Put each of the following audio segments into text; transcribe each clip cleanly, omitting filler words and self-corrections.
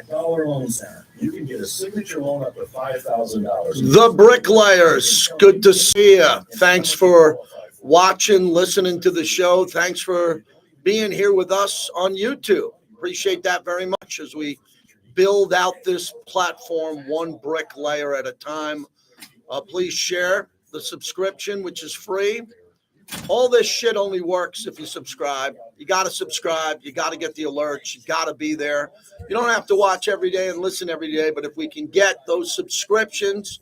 Dollar Loan Center. You can get a signature loan up to $5,000. The Bricklayers, good to see you. Thanks for watching, listening to the show. Thanks for being here with us on YouTube. Appreciate that very much as we build out this platform one bricklayer at a time. Please share the subscription, which is free. All this shit only works if you subscribe. You got to subscribe. You got to get the alerts. You got to be there. You don't have to watch every day and listen every day, but if we can get those subscriptions,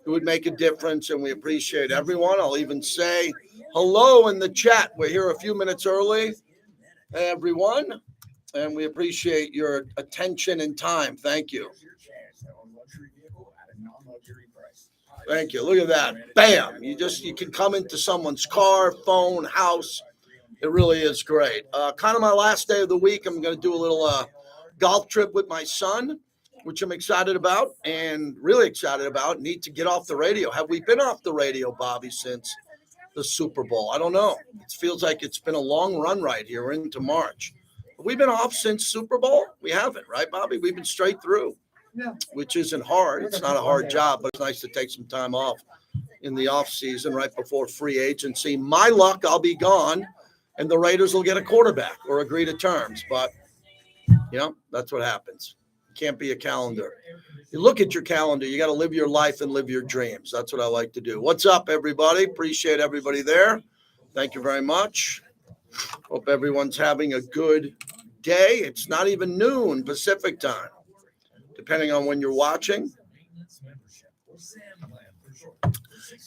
it would make a difference, and we appreciate everyone. I'll even say hello in the chat. We're here a few minutes early, everyone, and we appreciate your attention and time. Thank you. Thank you. Look at that. Bam. You can come into someone's car, phone, house. It really is great. Kind of my last day of the week. I'm going to do a little golf trip with my son, which I'm excited about and really excited about. Need to get off the radio. Have we been off the radio, Bobby, since the Super Bowl? I don't know. It feels like it's been a long run right here. We're into March. Have we been off since Super Bowl? We haven't, right, Bobby? We've been straight through. Yeah. Which isn't hard. It's not a hard job, but it's nice to take some time off in the off season right before free agency. My luck, I'll be gone, and the Raiders will get a quarterback or agree to terms. But, that's what happens. You can't be a calendar. You look at your calendar. You got to live your life and live your dreams. That's what I like to do. What's up, everybody? Appreciate everybody there. Thank you very much. Hope everyone's having a good day. It's not even noon Pacific time, depending on when you're watching.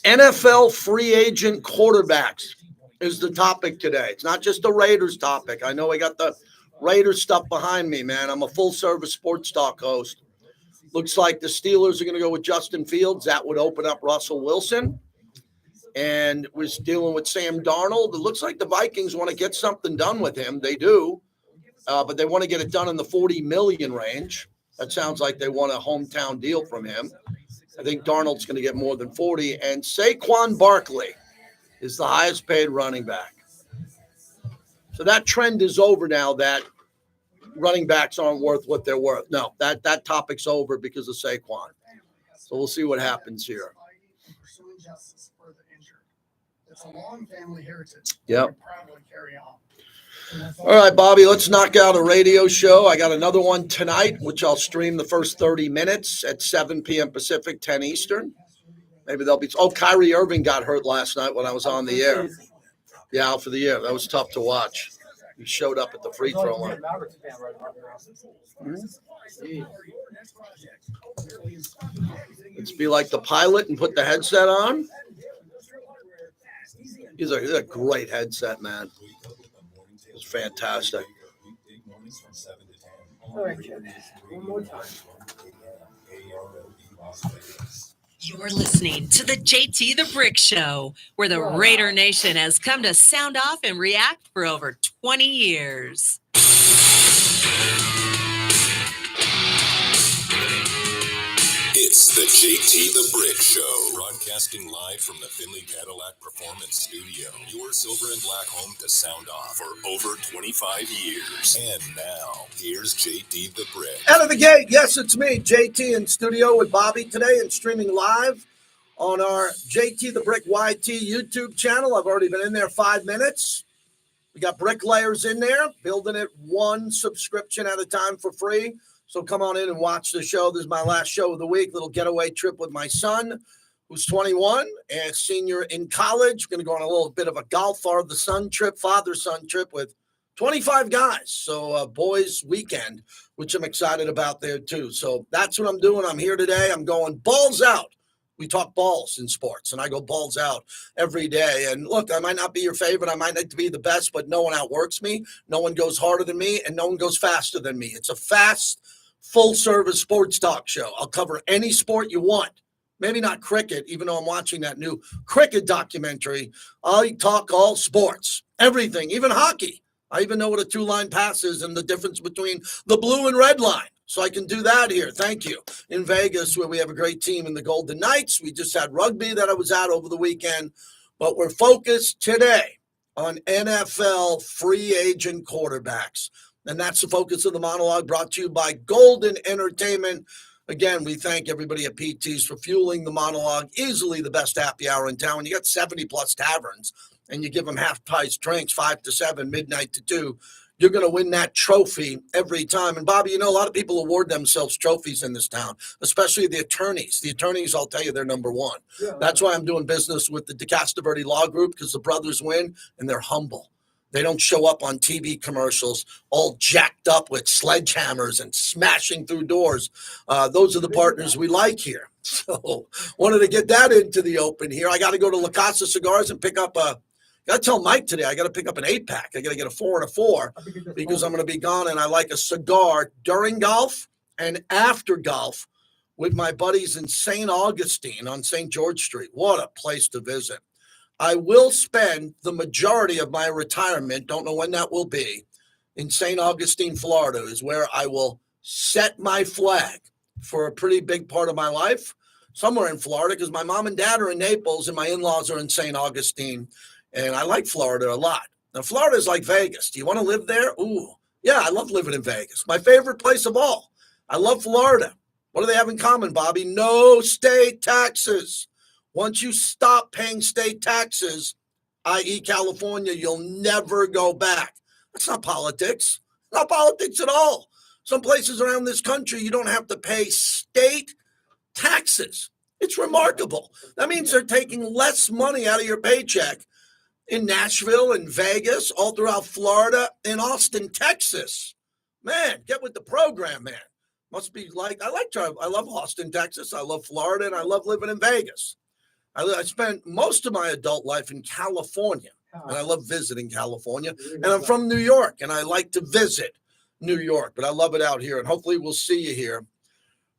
NFL free agent quarterbacks is the topic today. It's not just the Raiders topic. I know I got the Raiders stuff behind me, man. I'm a full-service sports talk host. Looks like the Steelers are going to go with Justin Fields. That would open up Russell Wilson. And we're dealing with Sam Darnold. It looks like the Vikings want to get something done with him. They do. But they want to get it done in the $40 million range. That sounds like they want a hometown deal from him. I think Darnold's going to get more than 40. And Saquon Barkley is the highest paid running back. So that trend is over now that running backs aren't worth what they're worth. No, that topic's over because of Saquon. So we'll see what happens here. It's a long family heritage. Yep. All right, Bobby, let's knock out a radio show. I got another one tonight, which I'll stream the first 30 minutes at 7 p.m. Pacific, 10 Eastern. Maybe they'll be – Kyrie Irving got hurt last night when I was on the air. Yeah, out for the year. That was tough to watch. He showed up at the free throw line. Let's be like the pilot and put the headset on. He's a great headset, man. It's fantastic. All right, Joe. One more time. You're listening to the JT the Brick Show, where the Raider Nation has come to sound off and react for over 20 years. It's the JT the Brick Show, broadcasting live from the Finley Cadillac Performance Studio, your silver and black home to sound off for over 25 years. And now, here's JT the Brick. Out of the gate, yes, it's me, JT, in studio with Bobby today and streaming live on our JT the Brick YT YouTube channel. I've already been in there 5 minutes. We got bricklayers in there, building it one subscription at a time for free. So come on in and watch the show. This is my last show of the week, little getaway trip with my son, who's 21 and senior in college. Going to go on a little bit of a golf father-son trip with 25 guys. So boys weekend, which I'm excited about there too. So that's what I'm doing. I'm here today. I'm going balls out. We talk balls in sports, and I go balls out every day. And look, I might not be your favorite. I might not be the best, but no one outworks me. No one goes harder than me, and no one goes faster than me. It's a fast, full-service sports talk show. I'll cover any sport you want. Maybe not cricket, even though I'm watching that new cricket documentary. I talk all sports, everything, even hockey. I even know what a two-line pass is and the difference between the blue and red line. So I can do that here. Thank you. In Vegas, where we have a great team in the Golden Knights. We just had rugby that I was at over the weekend. But we're focused today on NFL free agent quarterbacks. And that's the focus of the monologue, brought to you by Golden Entertainment. Again, we thank everybody at PT's for fueling the monologue. Easily the best happy hour in town. When you got 70-plus taverns and you give them half-price drinks, 5 to 7, midnight to 2, you're going to win that trophy every time. And, Bobby, you know, a lot of people award themselves trophies in this town, especially the attorneys. The attorneys, I'll tell you, they're number one. Yeah, that's why I'm doing business with the DeCastroverde Law Group, because the brothers win, and they're humble. They don't show up on TV commercials all jacked up with sledgehammers and smashing through doors. Those are the partners we like here. So wanted to get that into the open here. I got to go to La Casa Cigars and pick up got to tell Mike today I got to pick up an 8-pack. I got to get a 4 and a 4 because I'm going to be gone, and I like a cigar during golf and after golf with my buddies in St. Augustine on St. George Street. What a place to visit. I will spend the majority of my retirement, don't know when that will be, in St. Augustine, Florida, is where I will set my flag for a pretty big part of my life, somewhere in Florida, because my mom and dad are in Naples and my in-laws are in St. Augustine. And I like Florida a lot. Now, Florida is like Vegas. Do you want to live there? Ooh, yeah, I love living in Vegas. My favorite place of all. I love Florida. What do they have in common, Bobby? No state taxes. Once you stop paying state taxes, i.e. California, you'll never go back. That's not politics. Not politics at all. Some places around this country, you don't have to pay state taxes. It's remarkable. That means they're taking less money out of your paycheck in Nashville and Vegas, all throughout Florida, in Austin, Texas. Man, get with the program, man. Must be like, I love Austin, Texas. I love Florida, and I love living in Vegas. I spent most of my adult life in California, and I love visiting California. And I'm from New York, and I like to visit New York, but I love it out here, and hopefully we'll see you here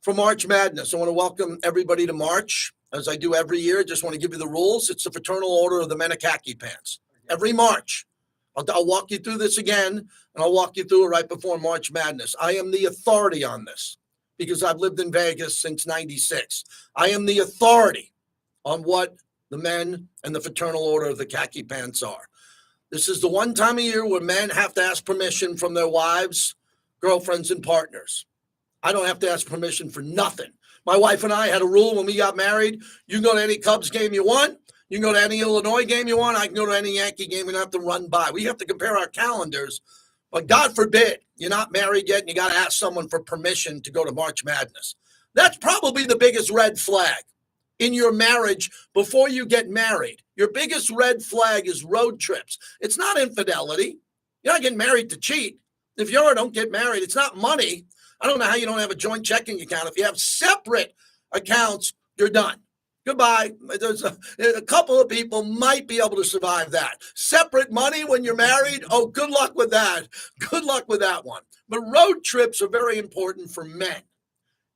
for March Madness. I want to welcome everybody to March. As I do every year, just want to give you the rules. It's the Fraternal Order of the Men of Khaki Pants. Every March, I'll walk you through this again, and I'll walk you through it right before March Madness. I am the authority on this because I've lived in Vegas since '96. I am the authority on what the men and the Fraternal Order of the Khaki Pants are. This is the one time a year where men have to ask permission from their wives, girlfriends, and partners. I don't have to ask permission for nothing. My wife and I had a rule when we got married. You can go to any Cubs game you want. You can go to any Illinois game you want. I can go to any Yankee game. We don't have to run by. We have to compare our calendars. But God forbid, you're not married yet and you got to ask someone for permission to go to March Madness. That's probably the biggest red flag in your marriage before you get married. Your biggest red flag is road trips. It's not infidelity. You're not getting married to cheat. If you don't get married, it's not money. I don't know how you don't have a joint checking account. If you have separate accounts, you're done. Goodbye. There's a couple of people might be able to survive that. Separate money when you're married? Oh, good luck with that. Good luck with that one. But road trips are very important for men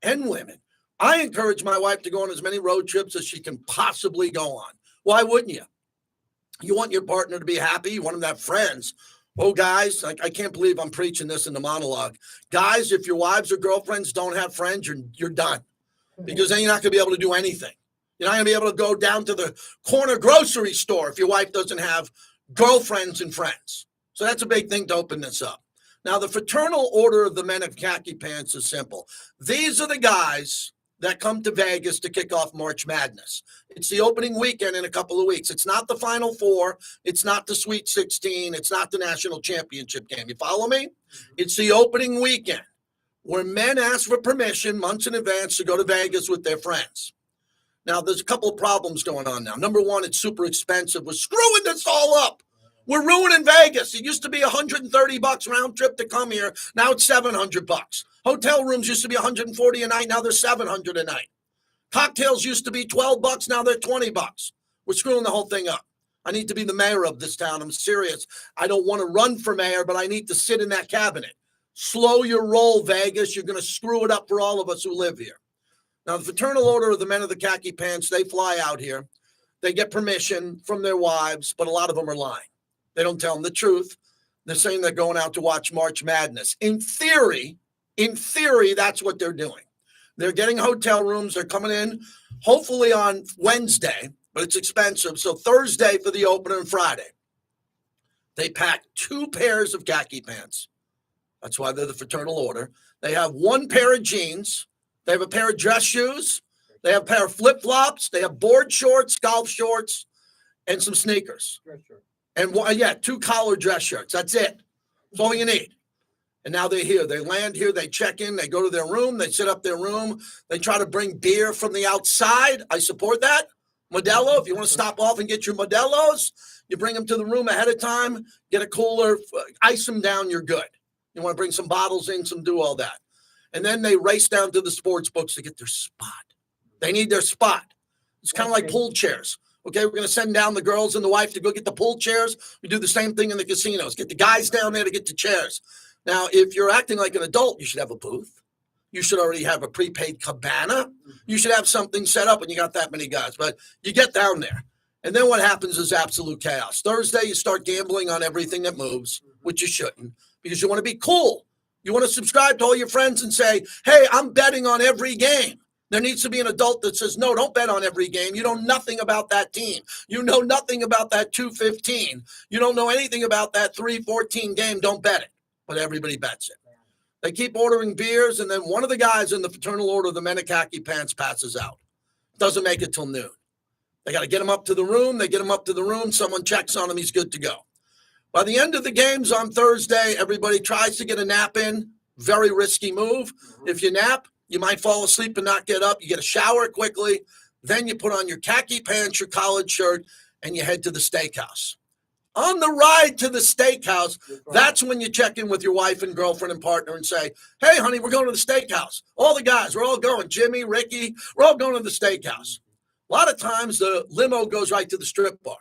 and women. I encourage my wife to go on as many road trips as she can possibly go on. Why wouldn't you? You want your partner to be happy. You want them to have friends. Oh, guys, I can't believe I'm preaching this in the monologue. Guys, if your wives or girlfriends don't have friends, you're done. Because then you're not going to be able to do anything. You're not going to be able to go down to the corner grocery store if your wife doesn't have girlfriends and friends. So that's a big thing to open this up. Now, the Fraternal Order of the Men of Khaki Pants is simple. These are the guys that come to Vegas to kick off March Madness. It's the opening weekend in a couple of weeks. It's not the Final Four. It's not the Sweet 16. It's not the national championship game. You follow me? It's the opening weekend where men ask for permission months in advance to go to Vegas with their friends. Now, there's a couple of problems going on now. Number one, it's super expensive. We're screwing this all up. We're ruining Vegas. It used to be $130 round trip to come here. Now it's $700. Hotel rooms used to be $140 a night. Now they're $700 a night. Cocktails used to be $12. Now they're $20. We're screwing the whole thing up. I need to be the mayor of this town. I'm serious. I don't want to run for mayor, but I need to sit in that cabinet. Slow your roll, Vegas. You're going to screw it up for all of us who live here. Now, the Fraternal Order of the Men of the Khaki Pants, they fly out here. They get permission from their wives, but a lot of them are lying. They don't tell them the truth. They're saying they're going out to watch March Madness. In theory, that's what they're doing. They're getting hotel rooms. They're coming in hopefully on Wednesday, but it's expensive. So Thursday for the opener and Friday. They pack 2 pairs of khaki pants. That's why they're the fraternal order. They have one pair of jeans. They have a pair of dress shoes. They have a pair of flip-flops. They have board shorts, golf shorts, and some sneakers. And two collared dress shirts. That's it. That's all you need. And now they're here. They land here. They check in. They go to their room. They set up their room. They try to bring beer from the outside. I support that. Modelo, if you want to stop off and get your Modelos, you bring them to the room ahead of time, get a cooler, ice them down, you're good. You want to bring some bottles in, do all that. And then they race down to the sports books to get their spot. They need their spot. It's kind of like pool chairs. Okay, we're going to send down the girls and the wife to go get the pool chairs. We do the same thing in the casinos. Get the guys down there to get the chairs. Now, if you're acting like an adult, you should have a booth. You should already have a prepaid cabana. You should have something set up when you got that many guys. But you get down there. And then what happens is absolute chaos. Thursday, you start gambling on everything that moves, which you shouldn't, because you want to be cool. You want to subscribe to all your friends and say, hey, I'm betting on every game. There needs to be an adult that says, no, don't bet on every game. You know nothing about that team. You know nothing about that 215. You don't know anything about that 314 game. Don't bet it. But everybody bets it. They keep ordering beers, and then one of the guys in the fraternal order of the men in khaki pants passes out. Doesn't make it till noon. They got to get him up to the room. They get him up to the room. Someone checks on him. He's good to go. By the end of the games on Thursday, everybody tries to get a nap in. Very risky move. If you nap, you might fall asleep and not get up. You get a shower quickly. Then you put on your khaki pants, your collared shirt, and you head to the steakhouse. On the ride to the steakhouse, that's when you check in with your wife and girlfriend and partner and say, hey, honey, we're going to the steakhouse. All the guys, we're all going. Jimmy, Ricky, we're all going to the steakhouse. A lot of times the limo goes right to the strip bar.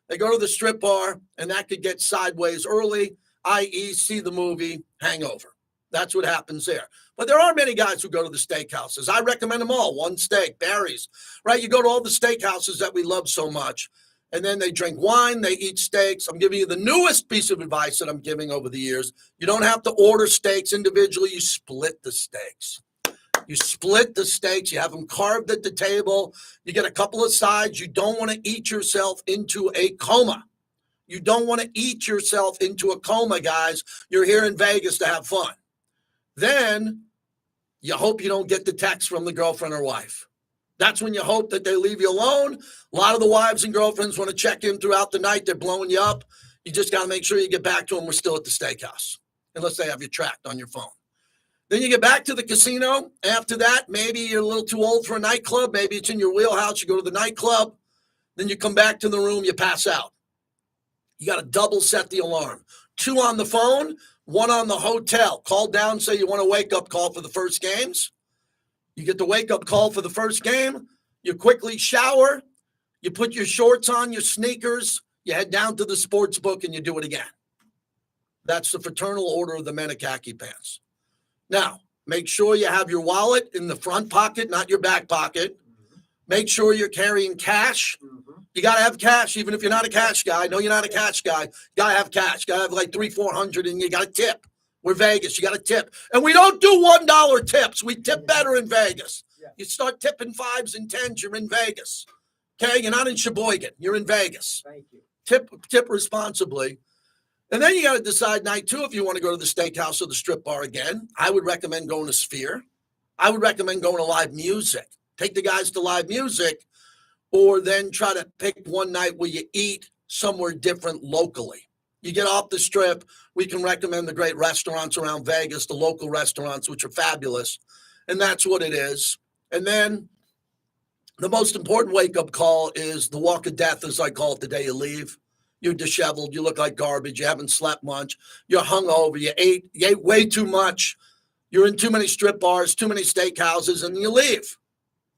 They go to the strip bar, and that could get sideways early, i.e. see the movie Hangover. That's what happens there. But there are many guys who go to the steakhouses. I recommend them all. One Steak, Barry's, right? You go to all the steakhouses that we love so much. And then they drink wine, they eat steaks. I'm giving you the newest piece of advice that I'm giving over the years. You don't have to order steaks individually. You split the steaks. You split the steaks. You have them carved at the table. You get a couple of sides. You don't want to eat yourself into a coma. You don't want to eat yourself into a coma, guys. You're here in Vegas to have fun. Then you hope you don't get the text from the girlfriend or wife. That's when you hope that they leave you alone. A lot of the wives and girlfriends want to check in throughout the night. They're blowing you up. You just got to make sure you get back to them. We're still at the steakhouse, unless they have you tracked on your phone. Then you get back to the casino. After that, maybe you're a little too old for a nightclub. Maybe it's in your wheelhouse. You go to the nightclub. Then you come back to the room. You pass out. You got to double set the alarm. 2 on the phone, 1 on the hotel. Call down, say you want a wake-up call for the first games. You get the wake-up call for the first game. You quickly shower. You put your shorts on, your sneakers. You head down to the sports book, and you do it again. That's the fraternal order of the men in khaki pants. Now, make sure you have your wallet in the front pocket, not your back pocket. Make sure you're carrying cash. You got to have cash, even if you're not a cash guy. No, you're not a cash guy. You got to have cash. You got to have like $300-400, and you got to tip. We're Vegas. You got to tip. And we don't do $1 tips. We tip better in Vegas. You start tipping 5s and 10s, you're in Vegas. Okay? You're not in Sheboygan. You're in Vegas. Thank you. Tip responsibly. And then you got to decide night 2 if you want to go to the steakhouse or the strip bar again. I would recommend going to Sphere. I would recommend going to live music. Take the guys to live music, or then try to pick one night where you eat somewhere different locally. You get off the strip, we can recommend the great restaurants around Vegas, the local restaurants, which are fabulous. And that's what it is. And then the most important wake-up call is the walk of death, as I call it, the day you leave. You're disheveled. You look like garbage. You haven't slept much. You're hungover. You ate way too much. You're in too many strip bars, too many steakhouses, and you leave.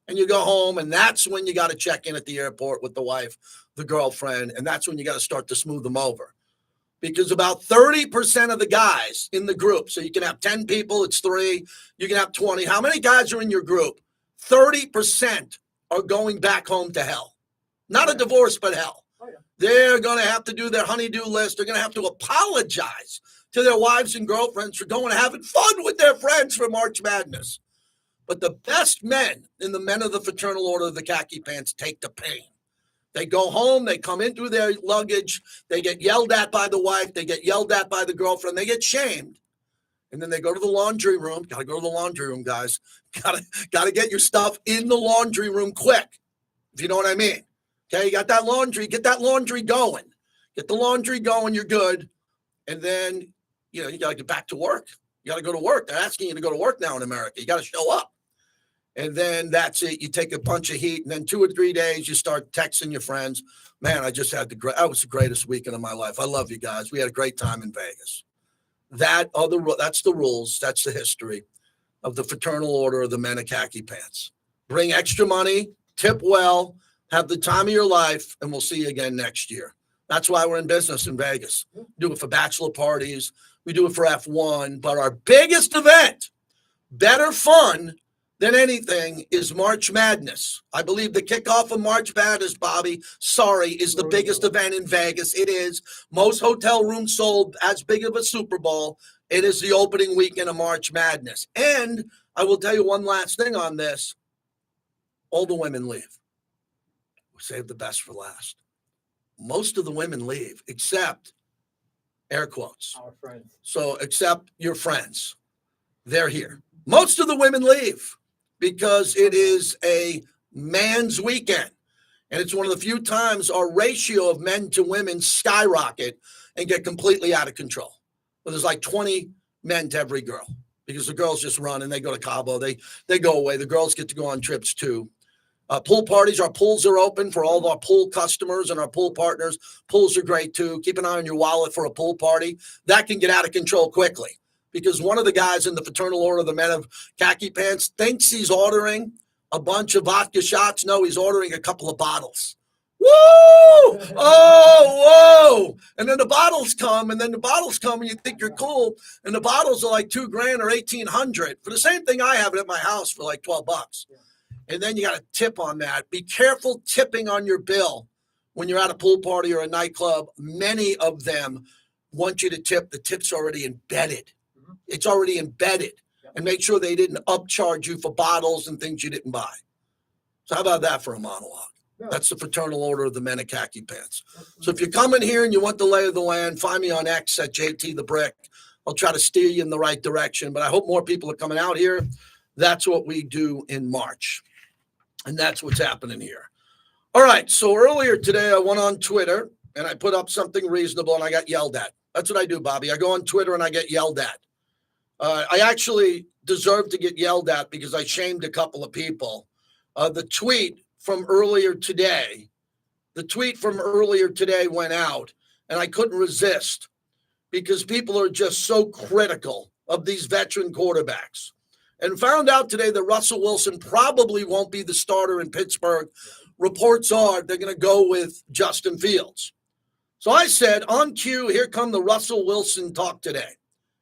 And you go home, and that's when you got to check in at the airport with the wife, the girlfriend, and that's when you got to start to smooth them over. Because about 30% of the guys in the group, so you can have 10 people, it's 3, you can have 20. How many guys are in your group? 30% are going back home to hell. Not a divorce, but hell. They're going to have to do their honey-do list. They're going to have to apologize to their wives and girlfriends for going and having fun with their friends for March Madness. But the best men in the men of the fraternal order of the khaki pants take the pain. They go home, they come in through their luggage, they get yelled at by the wife, they get yelled at by the girlfriend, they get shamed. And then they go to the laundry room. Got to go to the laundry room, guys. Got to get your stuff in the laundry room quick, if you know what I mean. Okay, you got that laundry. Get that laundry going. Get the laundry going. You're good. And then, you got to get back to work. You got to go to work. They're asking you to go to work now in America. You got to show up. And then that's it. You take a bunch of heat. And then 2 or 3 days, you start texting your friends. Man, I just had that was the greatest weekend of my life. I love you guys. We had a great time in Vegas. That's the rules. That's the history of the Fraternal Order of the Men of Khaki Pants. Bring extra money, tip well, have the time of your life, and we'll see you again next year. That's why we're in business in Vegas. We do it for bachelor parties. We do it for F1. But our biggest event, better fun than anything, is March Madness. I believe the kickoff of March Madness, Bobby, is the biggest event in Vegas. It is. Most hotel rooms sold, as big of a Super Bowl. It is the opening weekend of March Madness. And I will tell you one last thing on this. All the women leave. We saved the best for last. Most of the women leave, except, air quotes. Our friends. So, except your friends. They're here. Most of the women leave because it is a man's weekend. And it's one of the few times our ratio of men to women skyrocket and get completely out of control. Well, there's like 20 men to every girl because the girls just run and they go to Cabo. They go away. The girls get to go on trips too. Pool parties, our pools are open for all of our pool customers and our pool partners. Pools are great too. Keep an eye on your wallet for a pool party. That can get out of control quickly because one of the guys in the Fraternal Order of the Men of Khaki Pants thinks he's ordering a bunch of vodka shots. No, he's ordering a couple of bottles. Woo! Oh, whoa! And then the bottles come, and you think you're cool, and the bottles are like $2,000 or $1,800 for the same thing I have it at my house for like $12. Yeah. And then you got to tip on that. Be careful tipping on your bill when you're at a pool party or a nightclub. Many of them want you to tip. The tip's already embedded. Mm-hmm. It's already embedded. Yep. And make sure they didn't upcharge you for bottles and things you didn't buy. So how about that for a monologue? Yeah. That's the Fraternal Order of the Men of Khaki Pants. So if you're coming here and you want the lay of the land, find me on X at JT the Brick. I'll try to steer you in the right direction. But I hope more people are coming out here. That's what we do in March. And that's what's happening here. All right. So earlier today, I went on Twitter and I put up something reasonable and I got yelled at. That's what I do, Bobby. I go on Twitter and I get yelled at. I actually deserve to get yelled at because I shamed a couple of people. The tweet from earlier today went out and I couldn't resist because people are just so critical of these veteran quarterbacks. And found out today that Russell Wilson probably won't be the starter in Pittsburgh. Reports are they're going to go with Justin Fields. So I said, on cue, here come the Russell Wilson talk today.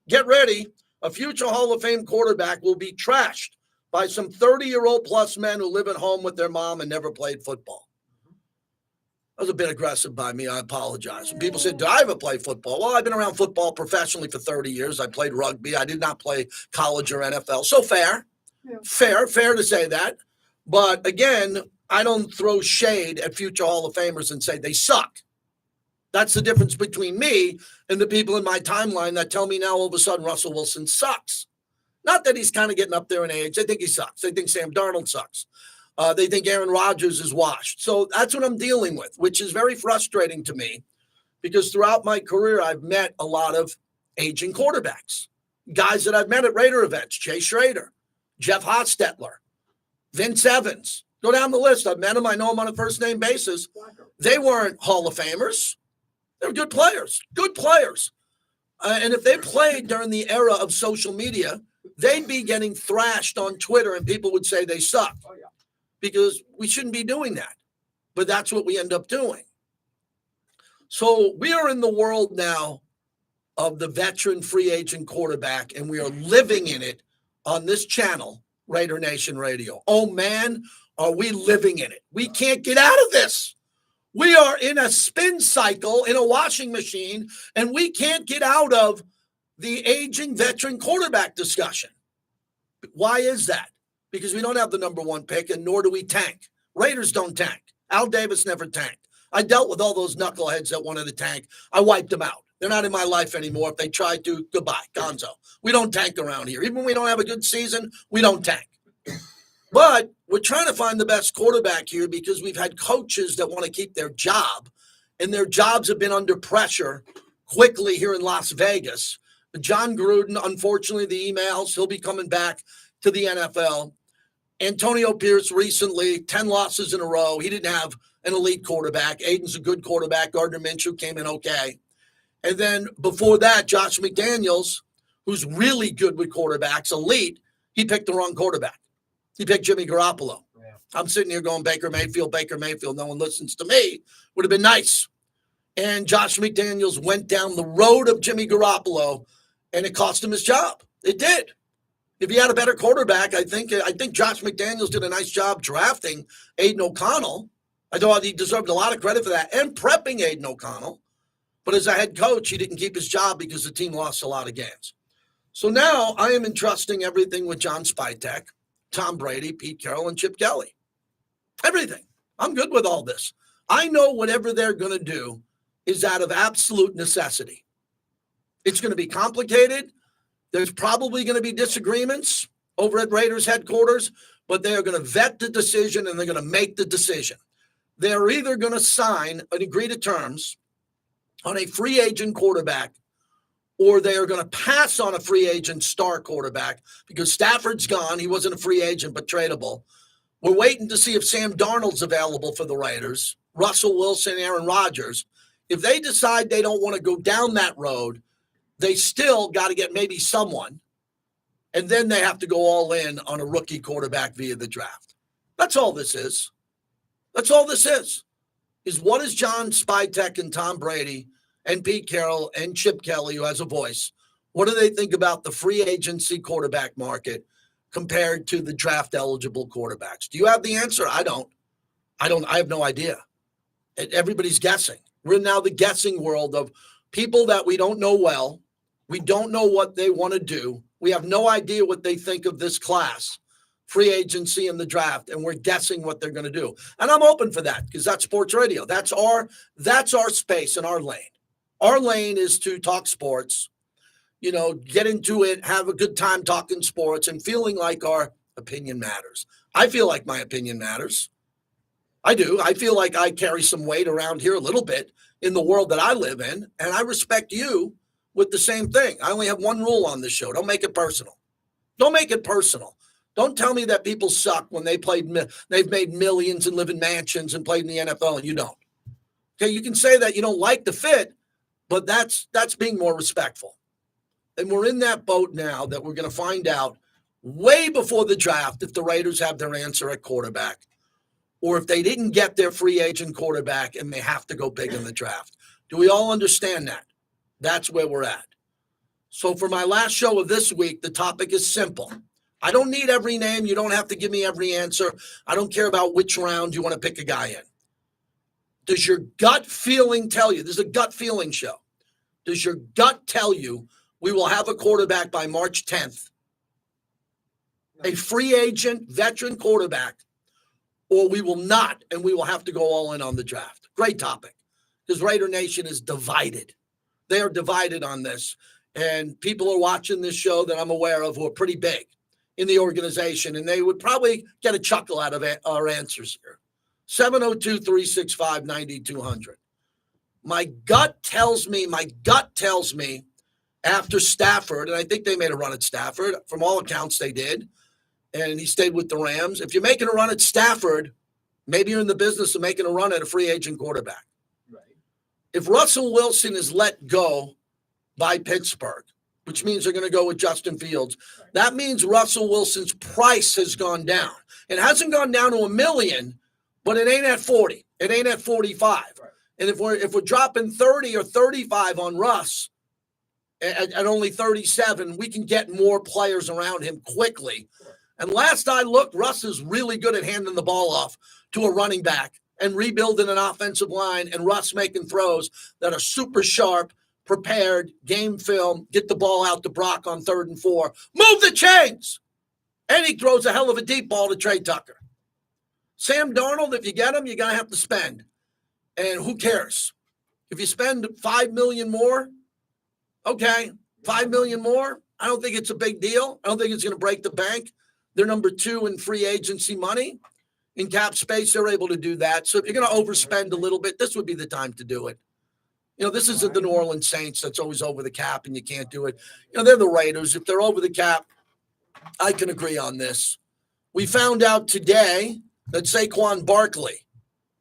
Get ready. A future Hall of Fame quarterback will be trashed by some 30-year-old plus men who live at home with their mom and never played football. That was a bit aggressive by me. I apologize. When people said, do I ever play football? Well, I've been around football professionally for 30 years. I played rugby. I did not play college or NFL. So fair. Yeah. Fair to say that. But again, I don't throw shade at future Hall of Famers and say they suck. That's the difference between me and the people in my timeline that tell me now all of a sudden Russell Wilson sucks. Not that he's kind of getting up there in age. They think he sucks. They think Sam Darnold sucks. They think Aaron Rodgers is washed. So that's what I'm dealing with, which is very frustrating to me because throughout my career, I've met a lot of aging quarterbacks, guys that I've met at Raider events, Jay Schrader, Jeff Hostetler, Vince Evans. Go down the list. I've met them. I know them on a first-name basis. They weren't Hall of Famers. They were good players. And if they played during the era of social media, they'd be getting thrashed on Twitter and people would say they suck. Oh, yeah. Because we shouldn't be doing that. But that's what we end up doing. So we are in the world now of the veteran free agent quarterback, and we are living in it on this channel, Raider Nation Radio. Oh, man, are we living in it. We can't get out of this. We are in a spin cycle in a washing machine, and we can't get out of the aging veteran quarterback discussion. Why is that? Because we don't have the number one pick, and nor do we tank. Raiders don't tank. Al Davis never tanked. I dealt with all those knuckleheads that wanted to tank. I wiped them out. They're not in my life anymore. If they try to, goodbye, gonzo. We don't tank around here. Even when we don't have a good season, we don't tank. But we're trying to find the best quarterback here because we've had coaches that want to keep their job, and their jobs have been under pressure quickly here in Las Vegas. John Gruden, unfortunately, the emails, he'll be coming back to the NFL. Antonio Pierce recently, 10 losses in a row. He didn't have an elite quarterback. Aiden's a good quarterback. Gardner Minshew came in okay. And then before that, Josh McDaniels, who's really good with quarterbacks, elite, he picked the wrong quarterback. He picked Jimmy Garoppolo. Yeah. I'm sitting here going, Baker Mayfield. No one listens to me. Would have been nice. And Josh McDaniels went down the road of Jimmy Garoppolo, and it cost him his job. It did. If he had a better quarterback, I think Josh McDaniels did a nice job drafting Aiden O'Connell. I thought he deserved a lot of credit for that and prepping Aiden O'Connell. But as a head coach, he didn't keep his job because the team lost a lot of games. So now I am entrusting everything with John Spytek, Tom Brady, Pete Carroll, and Chip Kelly. Everything. I'm good with all this. I know whatever they're going to do is out of absolute necessity. It's going to be complicated. There's probably going to be disagreements over at Raiders headquarters, but they are going to vet the decision and they're going to make the decision. They're either going to sign and agree to terms on a free agent quarterback, or they are going to pass on a free agent star quarterback because Stafford's gone. He wasn't a free agent, but tradable. We're waiting to see if Sam Darnold's available for the Raiders, Russell Wilson, Aaron Rodgers. If they decide they don't want to go down that road, they still got to get maybe someone, and then they have to go all in on a rookie quarterback via the draft. That's all this is. That's all this is what is John Spytek and Tom Brady and Pete Carroll and Chip Kelly, who has a voice, what do they think about the free agency quarterback market compared to the draft-eligible quarterbacks? Do you have the answer? I don't. I have no idea. Everybody's guessing. We're in now the guessing world of people that we don't know well. We don't know what they want to do. We have no idea what they think of this class, free agency and the draft, and we're guessing what they're going to do. And I'm open for that because that's sports radio. That's our space and our lane. Our lane is to talk sports, get into it, have a good time talking sports and feeling like our opinion matters. I feel like my opinion matters. I do. I feel like I carry some weight around here a little bit in the world that I live in, and I respect you with the same thing. I only have one rule on this show. Don't make it personal. Don't make it personal. Don't tell me that people suck when they've made millions and live in mansions and played in the NFL and you don't. Okay, you can say that you don't like the fit, but that's being more respectful. And we're in that boat now that we're going to find out way before the draft if the Raiders have their answer at quarterback or if they didn't get their free agent quarterback and they have to go big in the draft. Do we all understand that? That's where we're at. So for my last show of this week, the topic is simple. I don't need every name. You don't have to give me every answer. I don't care about which round you want to pick a guy in. Does your gut feeling tell you, this is a gut feeling show, does your gut tell you we will have a quarterback by March 10th, a free agent veteran quarterback, or we will not, and we will have to go all in on the draft? Great topic, because Raider Nation is divided. They are divided on this, and people are watching this show that I'm aware of who are pretty big in the organization, and they would probably get a chuckle out of our answers here. 702-365-9200. My gut tells me after Stafford, and I think they made a run at Stafford. From all accounts, they did. And he stayed with the Rams. If you're making a run at Stafford, maybe you're in the business of making a run at a free agent quarterback. Right. If Russell Wilson is let go by Pittsburgh, which means they're going to go with Justin Fields, that means Russell Wilson's price has gone down. It hasn't gone down to $1 million, but it ain't at 40. It ain't at 45. Right. And if we're dropping 30 or 35 on Russ at only 37, we can get more players around him quickly. Right. And last I looked, Russ is really good at handing the ball off to a running back and rebuilding an offensive line, and Russ making throws that are super sharp, prepared, game film, get the ball out to Brock on 3rd and 4. Move the chains! And he throws a hell of a deep ball to Trey Tucker. Sam Darnold, if you get him, you're going to have to spend. And who cares? If you spend $5 million more, Okay, 5 million more. I don't think it's a big deal. I don't think it's going to break the bank. They're number 2 in free agency money. In cap space, they're able to do that. So if you're going to overspend a little bit, this would be the time to do it. This isn't the New Orleans Saints that's always over the cap and you can't do it. They're the Raiders. If they're over the cap, I can agree on this. We found out today that Saquon Barkley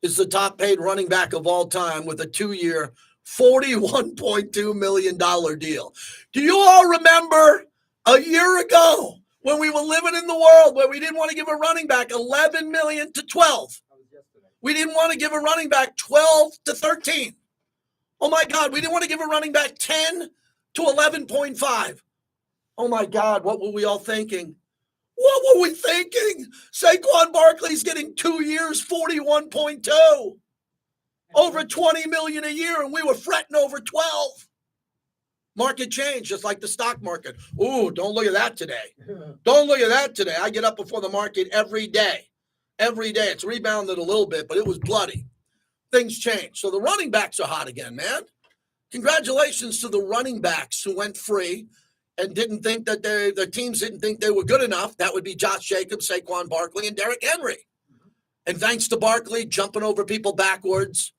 is the top paid running back of all time with a 2-year, $41.2 million deal. Do you all remember a year ago when we were living in the world where we didn't want to give a running back $11 million to $12? We didn't want to give a running back $12 to $13. Oh my God, we didn't want to give a running back $10 to $11.5. Oh my God, what were we all thinking? What were we thinking? Saquon Barkley's getting 2 years, 41.2. Over 20 million a year, and we were fretting over 12. Market change, just like the stock market. Ooh, don't look at that today. Don't look at that today. I get up before the market every day. Every day. It's rebounded a little bit, but it was bloody. Things change. So the running backs are hot again, man. Congratulations to the running backs who went free and didn't think that their teams didn't think they were good enough. That would be Josh Jacobs, Saquon Barkley, and Derrick Henry. And thanks to Barkley jumping over people backwards,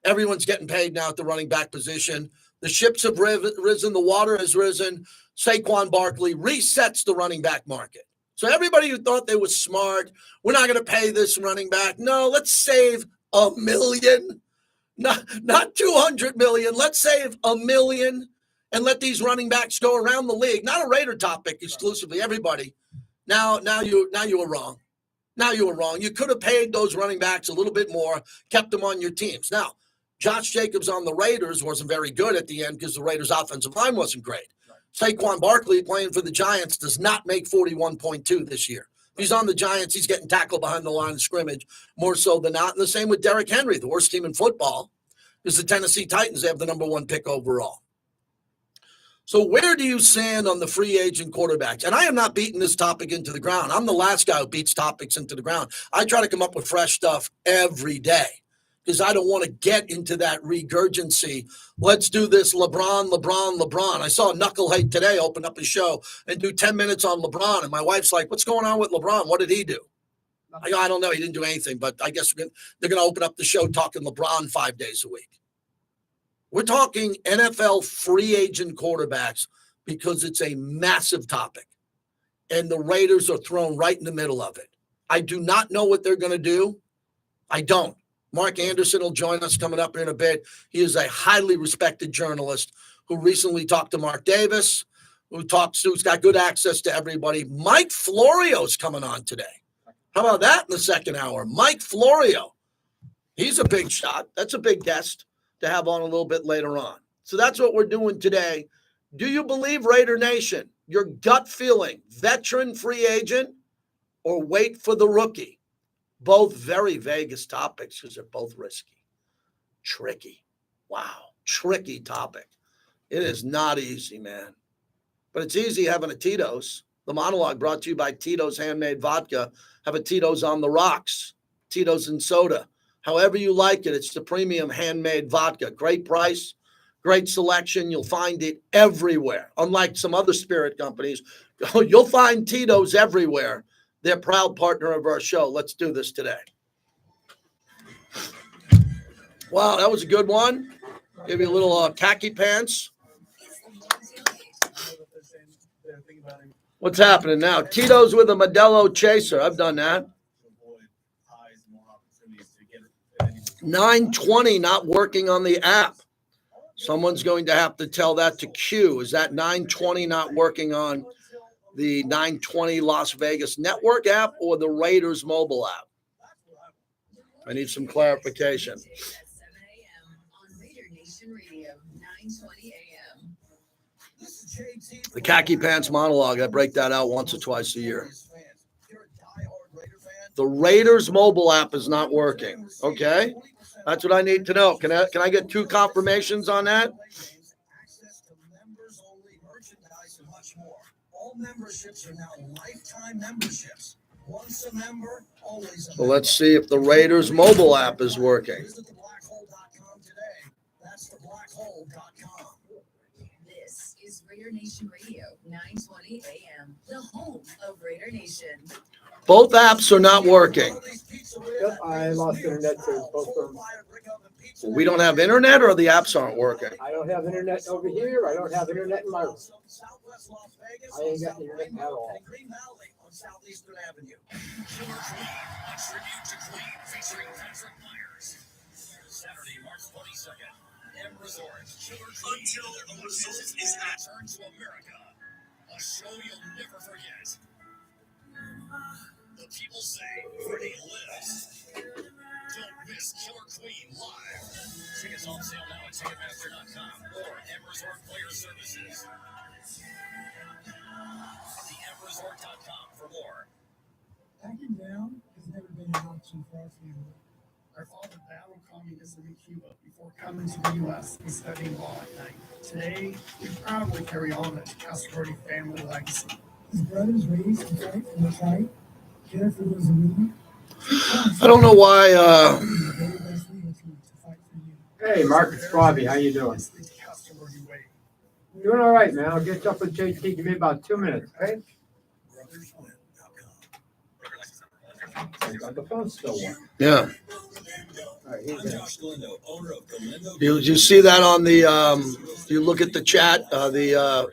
everyone's getting paid now at the running back position. The ships have risen. The water has risen. Saquon Barkley resets the running back market. So everybody who thought they were smart, we're not going to pay this running back. No, let's save $1 million, not 200 million. Let's save $1 million and let these running backs go around the league. Not a Raider topic exclusively. Everybody. Now you were wrong. Now you were wrong. You could have paid those running backs a little bit more, kept them on your teams. Now, Josh Jacobs on the Raiders wasn't very good at the end because the Raiders' offensive line wasn't great. Saquon Barkley playing for the Giants does not make 41.2 this year. If he's on the Giants, he's getting tackled behind the line of scrimmage more so than not. And the same with Derrick Henry, the worst team in football, is the Tennessee Titans. They have the number 1 pick overall. So where do you stand on the free agent quarterbacks? And I am not beating this topic into the ground. I'm the last guy who beats topics into the ground. I try to come up with fresh stuff every day because I don't want to get into that regurgency. Let's do this LeBron. I saw a knucklehead today open up his show and do 10 minutes on LeBron. And my wife's like, what's going on with LeBron? What did he do? I go, I don't know. He didn't do anything, but I guess they're going to open up the show talking LeBron 5 days a week. We're talking NFL free agent quarterbacks because it's a massive topic. And the Raiders are thrown right in the middle of it. I do not know what they're going to do. I don't. Mark Anderson will join us coming up in a bit. He is a highly respected journalist who recently talked to Mark Davis, who's got good access to everybody. Mike Florio's coming on today. How about that in the second hour? Mike Florio. He's a big shot. That's a big guest to have on a little bit later on. So that's what we're doing today. Do you believe, Raider Nation, your gut feeling, veteran free agent or wait for the rookie? Both very Vegas topics because they're both risky. Tricky. Wow. Tricky topic. It is not easy, man. But it's easy having a Tito's. The monologue brought to you by Tito's Handmade Vodka. Have a Tito's on the rocks. Tito's and soda. However you like it, it's the premium handmade vodka. Great price, great selection. You'll find it everywhere. Unlike some other spirit companies, you'll find Tito's everywhere. They're a proud partner of our show. Let's do this today. Wow, that was a good one. Give you a little khaki pants. What's happening now? Tito's with a Modelo chaser. I've done that. 920 not working on the app. Someone's going to have to tell that to Q. Is that 920 not working on the 920 Las Vegas network app or the Raiders mobile app? I need some clarification. The khaki pants monologue, I break that out once or twice a year. The Raiders mobile app is not working. Okay, that's what I need to know. Can I get 2 confirmations on that? All memberships are now lifetime memberships. Once a member, always a member. So let's see if the Raiders mobile app is working. Visit theblackhole.com today. That's theblackhole.com. This Raider Nation Radio, 920 AM, the home of Raider Nation. Both apps are not working. Yep, I lost internet to both of them. We don't have internet, or the apps aren't working. I don't have internet over here. I don't have internet in my room. I ain't got internet at all. Southeastern Avenue. Killer Queen, a tribute to Queen, featuring Patrick Myers. Saturday, March 22nd, M Resort. Killer Queen. Until the result is at Return to America. A show you'll never forget. The people say Freddie lives. Don't miss Killer Queen live. Tickets on sale now at Ticketmaster.com or M Resort Player Services. TheMResort.com for more. Backing down has never been an option for our family. Our father battled communism in Cuba before coming to the U.S. and studying law at night. Today, we proudly carry on the Castroverde family legacy. His brothers raised to fight for what's right, care for those in need. I don't know why. The very best legal team to fight for you. Hey, Marcus Bobby, how you doing? It's the Castroverde way. Doing all right, man. I'll get you up with JT. Give me about 2 minutes, okay? The phone's still working. Yeah. All right, he's in. You see that on the you look at the chat, the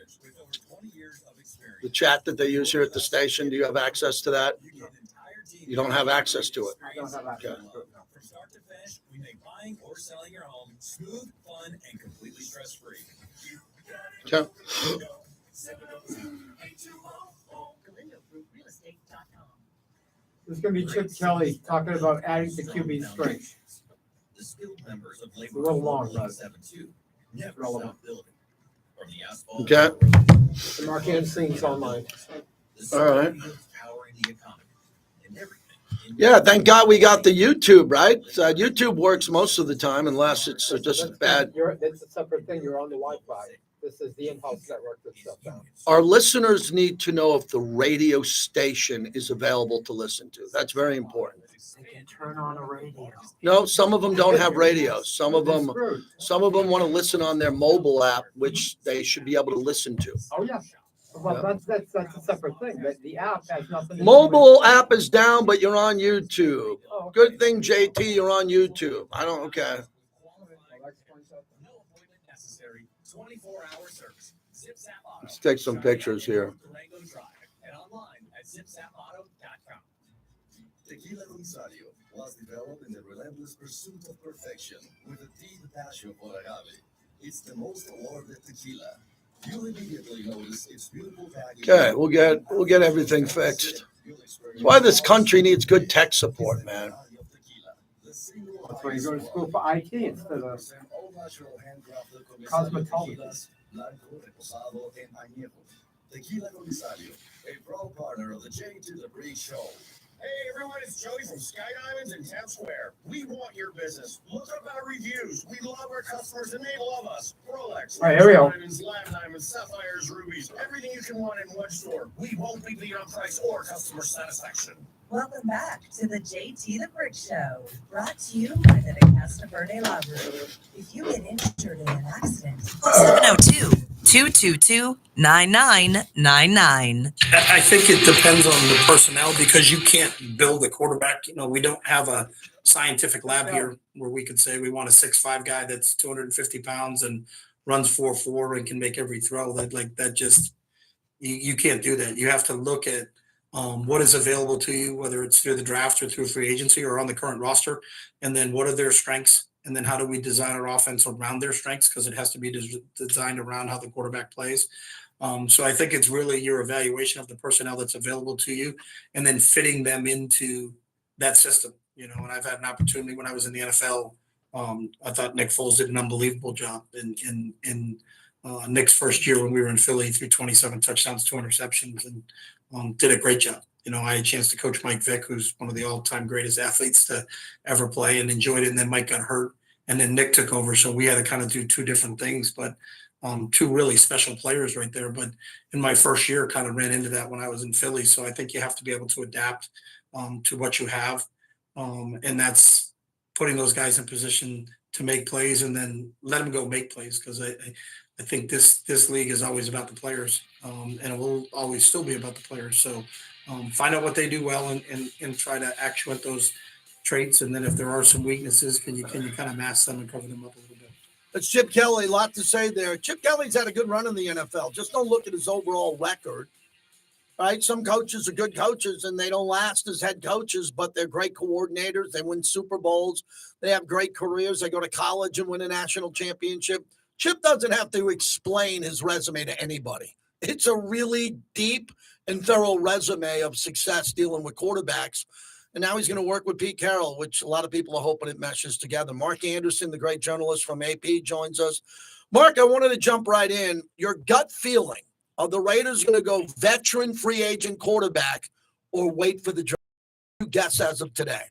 chat that they use here at the station. Do you have access to that? You don't have access to it. I don't have access to it now. From start to finish, we make buying or selling your home smooth, fun, and completely stress-free. Okay. This is going to be Chip Kelly talking about adding to QB strength. The skilled members of A Labor little long, but 72 never relevant. stop building. From the asphalt. Okay. The Mark Anstein's online. The All right. powering the economy and everything. Yeah, thank God we got the YouTube, right? YouTube works most of the time, unless it's just bad. That's a separate thing. You're on the Wi-Fi. This is the in-house network that's shut down. Our listeners need to know if the radio station is available to listen to. That's very important. They can turn on a radio. No, some of them don't have radios. Some of They're them screwed. want to listen on their mobile app, which they should be able to listen to. Oh, yeah. Well, that's a separate thing. The app has nothing to do with- Mobile app is down, but you're on YouTube. Oh, okay. Good thing, JT, you're on YouTube. Okay. No appointment necessary. 24-hour service. ZipZap Auto. Let's take some pictures here. Durango Drive and online at zipzapauto.com. Tequila Rosario was developed in the relentless pursuit of perfection with a deep passion for agave. It's the most awarded tequila. You'll immediately notice its beautiful packaging. Okay, we'll get everything fixed. That's why this country needs good tech support, man. That's why you go to school for IT instead of cosmetology. Tequila Rosario, a proud partner of the JT the Break Show. Hey everyone, it's Joey from Sky Diamonds in Town Square. We want your business. Look up our reviews. We love our customers and they love us. Rolex, All right, here we go. diamonds, lab diamonds, sapphires, rubies, everything you can want in one store. We won't be beat on price or customer satisfaction. Welcome back to the JT the Brick Show, brought to you by the Castroverde Law Group. If you get injured in an accident, 702-222-9999. I think it depends on the personnel because you can't build a quarterback. We don't have a scientific lab here where we could say we want a 6'5" guy that's 250 pounds and runs 4.4 and can make every throw. You can't do that. You have to look at what is available to you, whether it's through the draft or through free agency or on the current roster, and then what are their strengths, and then how do we design our offense around their strengths, because it has to be designed around how the quarterback plays. So I think it's really your evaluation of the personnel that's available to you and then fitting them into that system. And I've had an opportunity when I was in the NFL. I thought Nick Foles did an unbelievable job in Nick's first year when we were in Philly. He threw 27 touchdowns, 2 interceptions, and did a great job. I had a chance to coach Mike Vick, who's one of the all-time greatest athletes to ever play, and enjoyed it. And then Mike got hurt, and then Nick took over. So we had to kind of do two different things, but two really special players right there. But in my first year, kind of ran into that when I was in Philly. So I think you have to be able to adapt to what you have. And that's putting those guys in position to make plays and then let them go make plays. Because I I think this league is always about the players, and it will always still be about the players. So find out what they do well and try to actuate those traits. And then if there are some weaknesses, can you kind of mask them and cover them up a little bit? That's Chip Kelly. A lot to say there. Chip Kelly's had a good run in the NFL. Just don't look at his overall record. Right? Some coaches are good coaches and they don't last as head coaches, but they're great coordinators. They win Super Bowls. They have great careers. They go to college and win a national championship. Chip doesn't have to explain his resume to anybody. It's a really deep and thorough resume of success dealing with quarterbacks. And now he's going to work with Pete Carroll, which a lot of people are hoping it meshes together. Mark Anderson, the great journalist from AP, joins us. Mark, I wanted to jump right in. Your gut feeling. Are the Raiders going to go veteran free agent quarterback or wait for the draft? You guess as of today.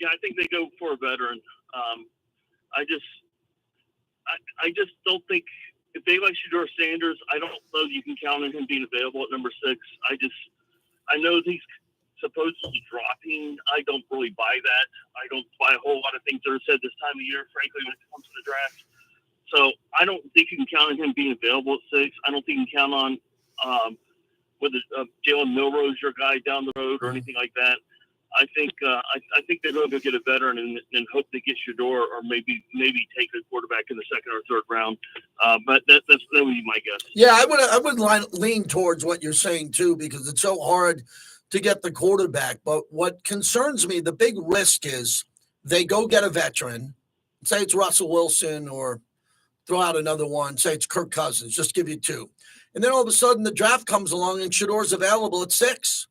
Yeah, I think they go for a veteran. I just don't think if they like Shedeur Sanders, I don't know you can count on him being available at number 6. I know he's supposedly dropping. I don't really buy that. I don't buy a whole lot of things that are said this time of year, frankly, when it comes to the draft. So I don't think you can count on him being available at 6. I don't think you can count on whether Jalen Milroe's your guy down the road or anything like that. I think they're going to go get a veteran and hope they get Shedeur or maybe take a quarterback in the 2nd or 3rd round. But that would be my guess. Yeah, I would lean towards what you're saying too, because it's so hard to get the quarterback. But what concerns me, the big risk is they go get a veteran. Say it's Russell Wilson or throw out another one. Say it's Kirk Cousins. Just give you 2. And then all of a sudden the draft comes along and Shedeur's available at 6.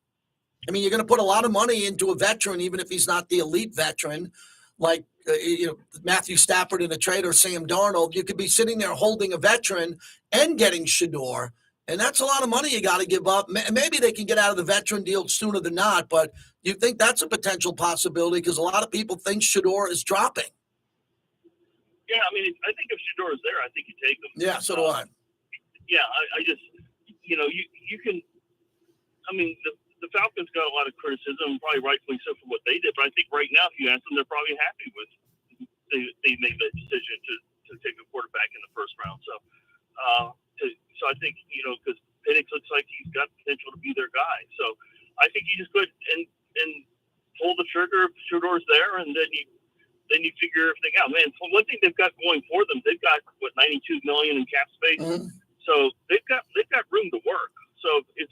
I mean, you're going to put a lot of money into a veteran, even if he's not the elite veteran, like Matthew Stafford in a trade or Sam Darnold. You could be sitting there holding a veteran and getting Shedeur, and that's a lot of money you got to give up. Maybe they can get out of the veteran deal sooner than not, but you think that's a potential possibility because a lot of people think Shedeur is dropping. Yeah, I mean, I think if Shedeur is there, I think you take him. Yeah, so do I. Yeah, I just, you can. I mean, the Falcons got a lot of criticism, probably rightfully so, for what they did. But I think right now, if you ask them, they're probably happy with they made that decision to take a quarterback in the 1st round. So, so I think because Penix looks like he's got potential to be their guy. So I think you just go and pull the trigger if Shedeur's there, and then you figure everything out. Man, one thing they've got going for them, they've got $92 million in cap space. Mm-hmm. So they've got room to work. So if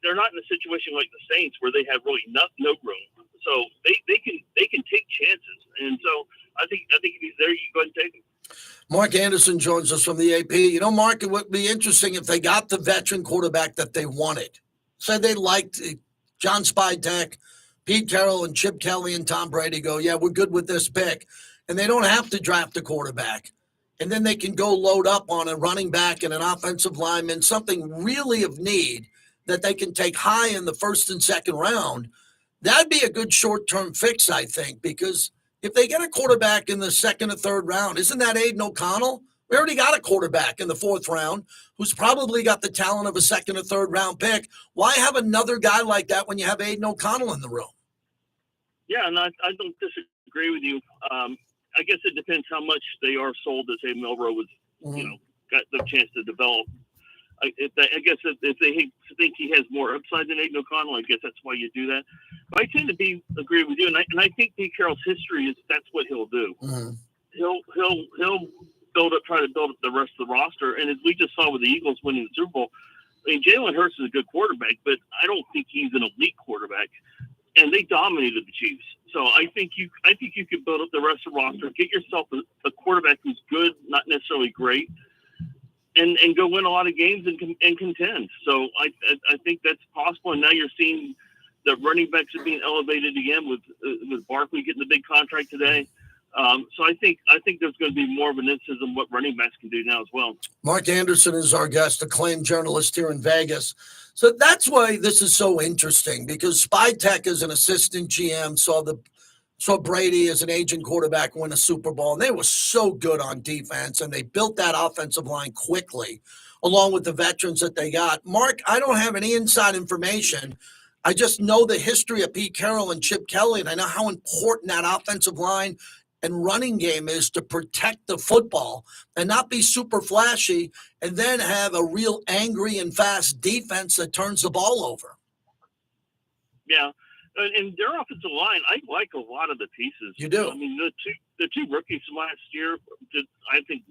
they're not in a situation like the Saints where they have really no room. So they can take chances. And so I think if he's there, you go ahead and take him. Mark Anderson joins us from the AP. Mark, it would be interesting if they got the veteran quarterback that they wanted. Say they liked John Spytek, Pete Carroll, and Chip Kelly and Tom Brady go, yeah, we're good with this pick. And they don't have to draft a quarterback. And then they can go load up on a running back and an offensive lineman, something really of need that they can take high in the 1st and 2nd round. That'd be a good short-term fix, I think, because if they get a quarterback in the 2nd or 3rd round, isn't that Aiden O'Connell? We already got a quarterback in the 4th round who's probably got the talent of a 2nd or 3rd round pick. Why have another guy like that when you have Aiden O'Connell in the room? Yeah, and I don't disagree with you. I guess it depends how much they are sold to say Milroe was, got the chance to develop. I guess if they think he has more upside than Aiden O'Connell, I guess that's why you do that. But I tend to agree with you, and I think Pete Carroll's history is that's what he'll do. Mm-hmm. He'll try to build up the rest of the roster, and as we just saw with the Eagles winning the Super Bowl, I mean Jalen Hurts is a good quarterback, but I don't think he's an elite quarterback. And they dominated the Chiefs. So I think you could build up the rest of the roster, get yourself a quarterback who's good, not necessarily great, and go win a lot of games and contend. So I think that's possible. And now you're seeing the running backs are being elevated again with Barkley getting the big contract today. So I think there's going to be more of an emphasis on what running backs can do now as well. Mark Anderson is our guest, acclaimed journalist here in Vegas. So that's why this is so interesting, because Spytek as an assistant GM saw Brady as an agent quarterback win a Super Bowl, and they were so good on defense, and they built that offensive line quickly, along with the veterans that they got. Mark, I don't have any inside information. I just know the history of Pete Carroll and Chip Kelly, and I know how important that offensive line and running game is to protect the football and not be super flashy and then have a real angry and fast defense that turns the ball over. Yeah. And their offensive line, I like a lot of the pieces. You do. I mean, the two rookies from last year, I think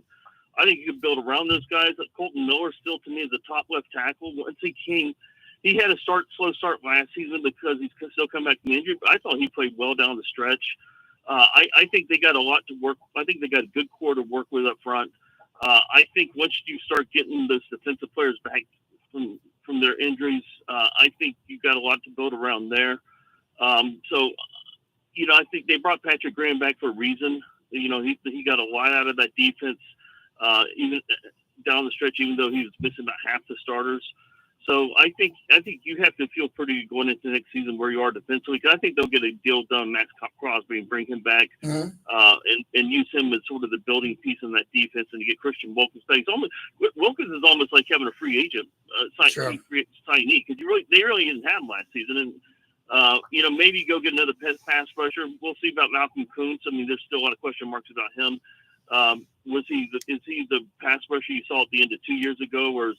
you can build around those guys. Colton Miller still, to me, is the top left tackle. Once he came, he had a slow start last season because he's still coming back from injury, but I thought he played well down the stretch. I think they got a lot to work. I think they got a good core to work with up front. I think once you start getting those defensive players back from their injuries, I think you've got a lot to build around there. So, I think they brought Patrick Graham back for a reason. He got a lot out of that defense, even down the stretch, even though he was missing about half the starters. So I think you have to feel pretty good going into the next season where you are defensively. Cause I think they'll get a deal done, Max Crosby, and bring him back, and use him as sort of the building piece in that defense, and to get Christian Wilkins back. Wilkins is almost like having a free agent signee because they really didn't have him last season, and maybe go get another pass rusher. We'll see about Malcolm Kuntz. I mean, there's still a lot of question marks about him. Is he the pass rusher you saw at the end of 2 years ago, or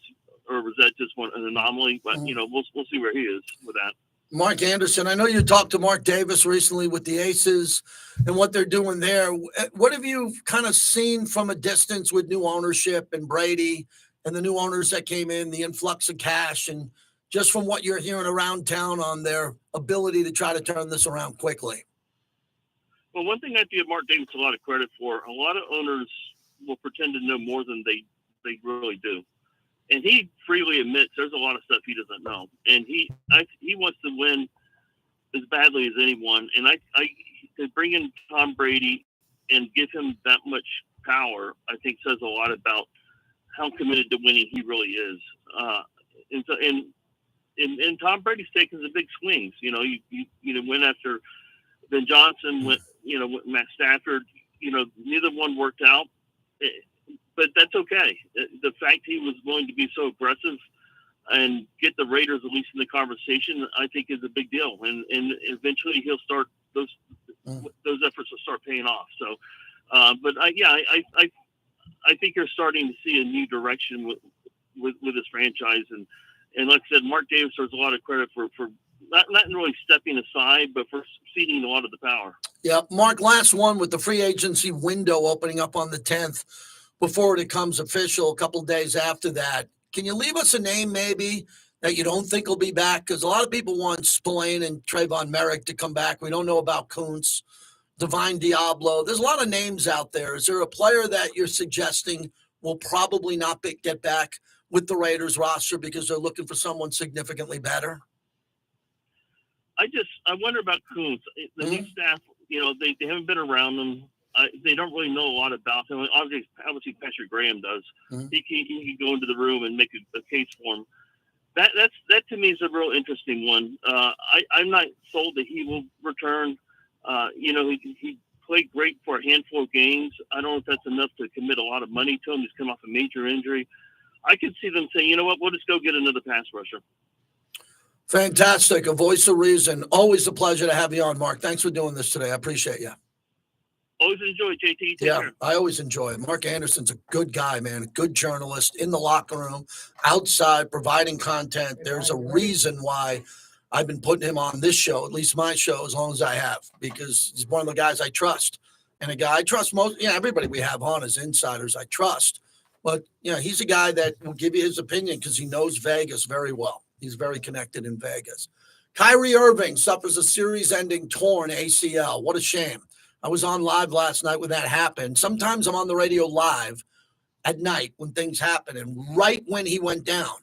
was that just an anomaly? But we'll see where he is with that. Mark Anderson, I know you talked to Mark Davis recently with the Aces and what they're doing there. What have you kind of seen from a distance with new ownership and Brady and the new owners that came in, the influx of cash, and just from what you're hearing around town on their ability to try to turn this around quickly? Well, one thing I give Mark Davis a lot of credit for, a lot of owners will pretend to know more than they really do. And he freely admits there's a lot of stuff he doesn't know. And he wants to win as badly as anyone. And to bring in Tom Brady and give him that much power, I think says a lot about how committed to winning he really is. And Tom Brady's taking the big swings. You went after Ben Johnson, went Matt Stafford. Neither one worked out. But that's okay. The fact he was willing to be so aggressive and get the Raiders at least in the conversation, I think, is a big deal. And eventually he'll start those efforts will start paying off. So, I think you're starting to see a new direction with this franchise. And like I said, Mark Davis deserves a lot of credit for not really stepping aside, but for ceding a lot of the power. Yeah, Mark, last one with the free agency window opening up on the 10th. Before it becomes official, a couple of days after that, can you leave us a name maybe that you don't think will be back? Because a lot of people want Spillane and Trayvon Merrick to come back. We don't know about Kuntz, Divine Diablo. There's a lot of names out there. Is there a player that you're suggesting will probably not get back with the Raiders roster because they're looking for someone significantly better? I wonder about Kuntz. The new staff, they haven't been around him. They don't really know a lot about him. Obviously Patrick Graham does. He can go into the room and make a case for him. That to me is a real interesting one. I'm not sold that he will return. He played great for a handful of games. I don't know if that's enough to commit a lot of money to him. He's come off a major injury. I could see them saying, you know what, we'll just go get another pass rusher. Fantastic. A voice of reason. Always a pleasure to have you on, Mark. Thanks for doing this today. I appreciate you. Always enjoy it, JT. Take care. I always enjoy it. Mark Anderson's a good guy, man. A good journalist in the locker room, outside, providing content. There's a reason why I've been putting him on this show, at least my show, as long as I have, because he's one of the guys I trust. And a guy I trust everybody we have on as insiders, I trust. But, he's a guy that will give you his opinion because he knows Vegas very well. He's very connected in Vegas. Kyrie Irving suffers a series-ending torn ACL. What a shame. I was on live last night when that happened. Sometimes I'm on the radio live at night when things happen. And right when he went down,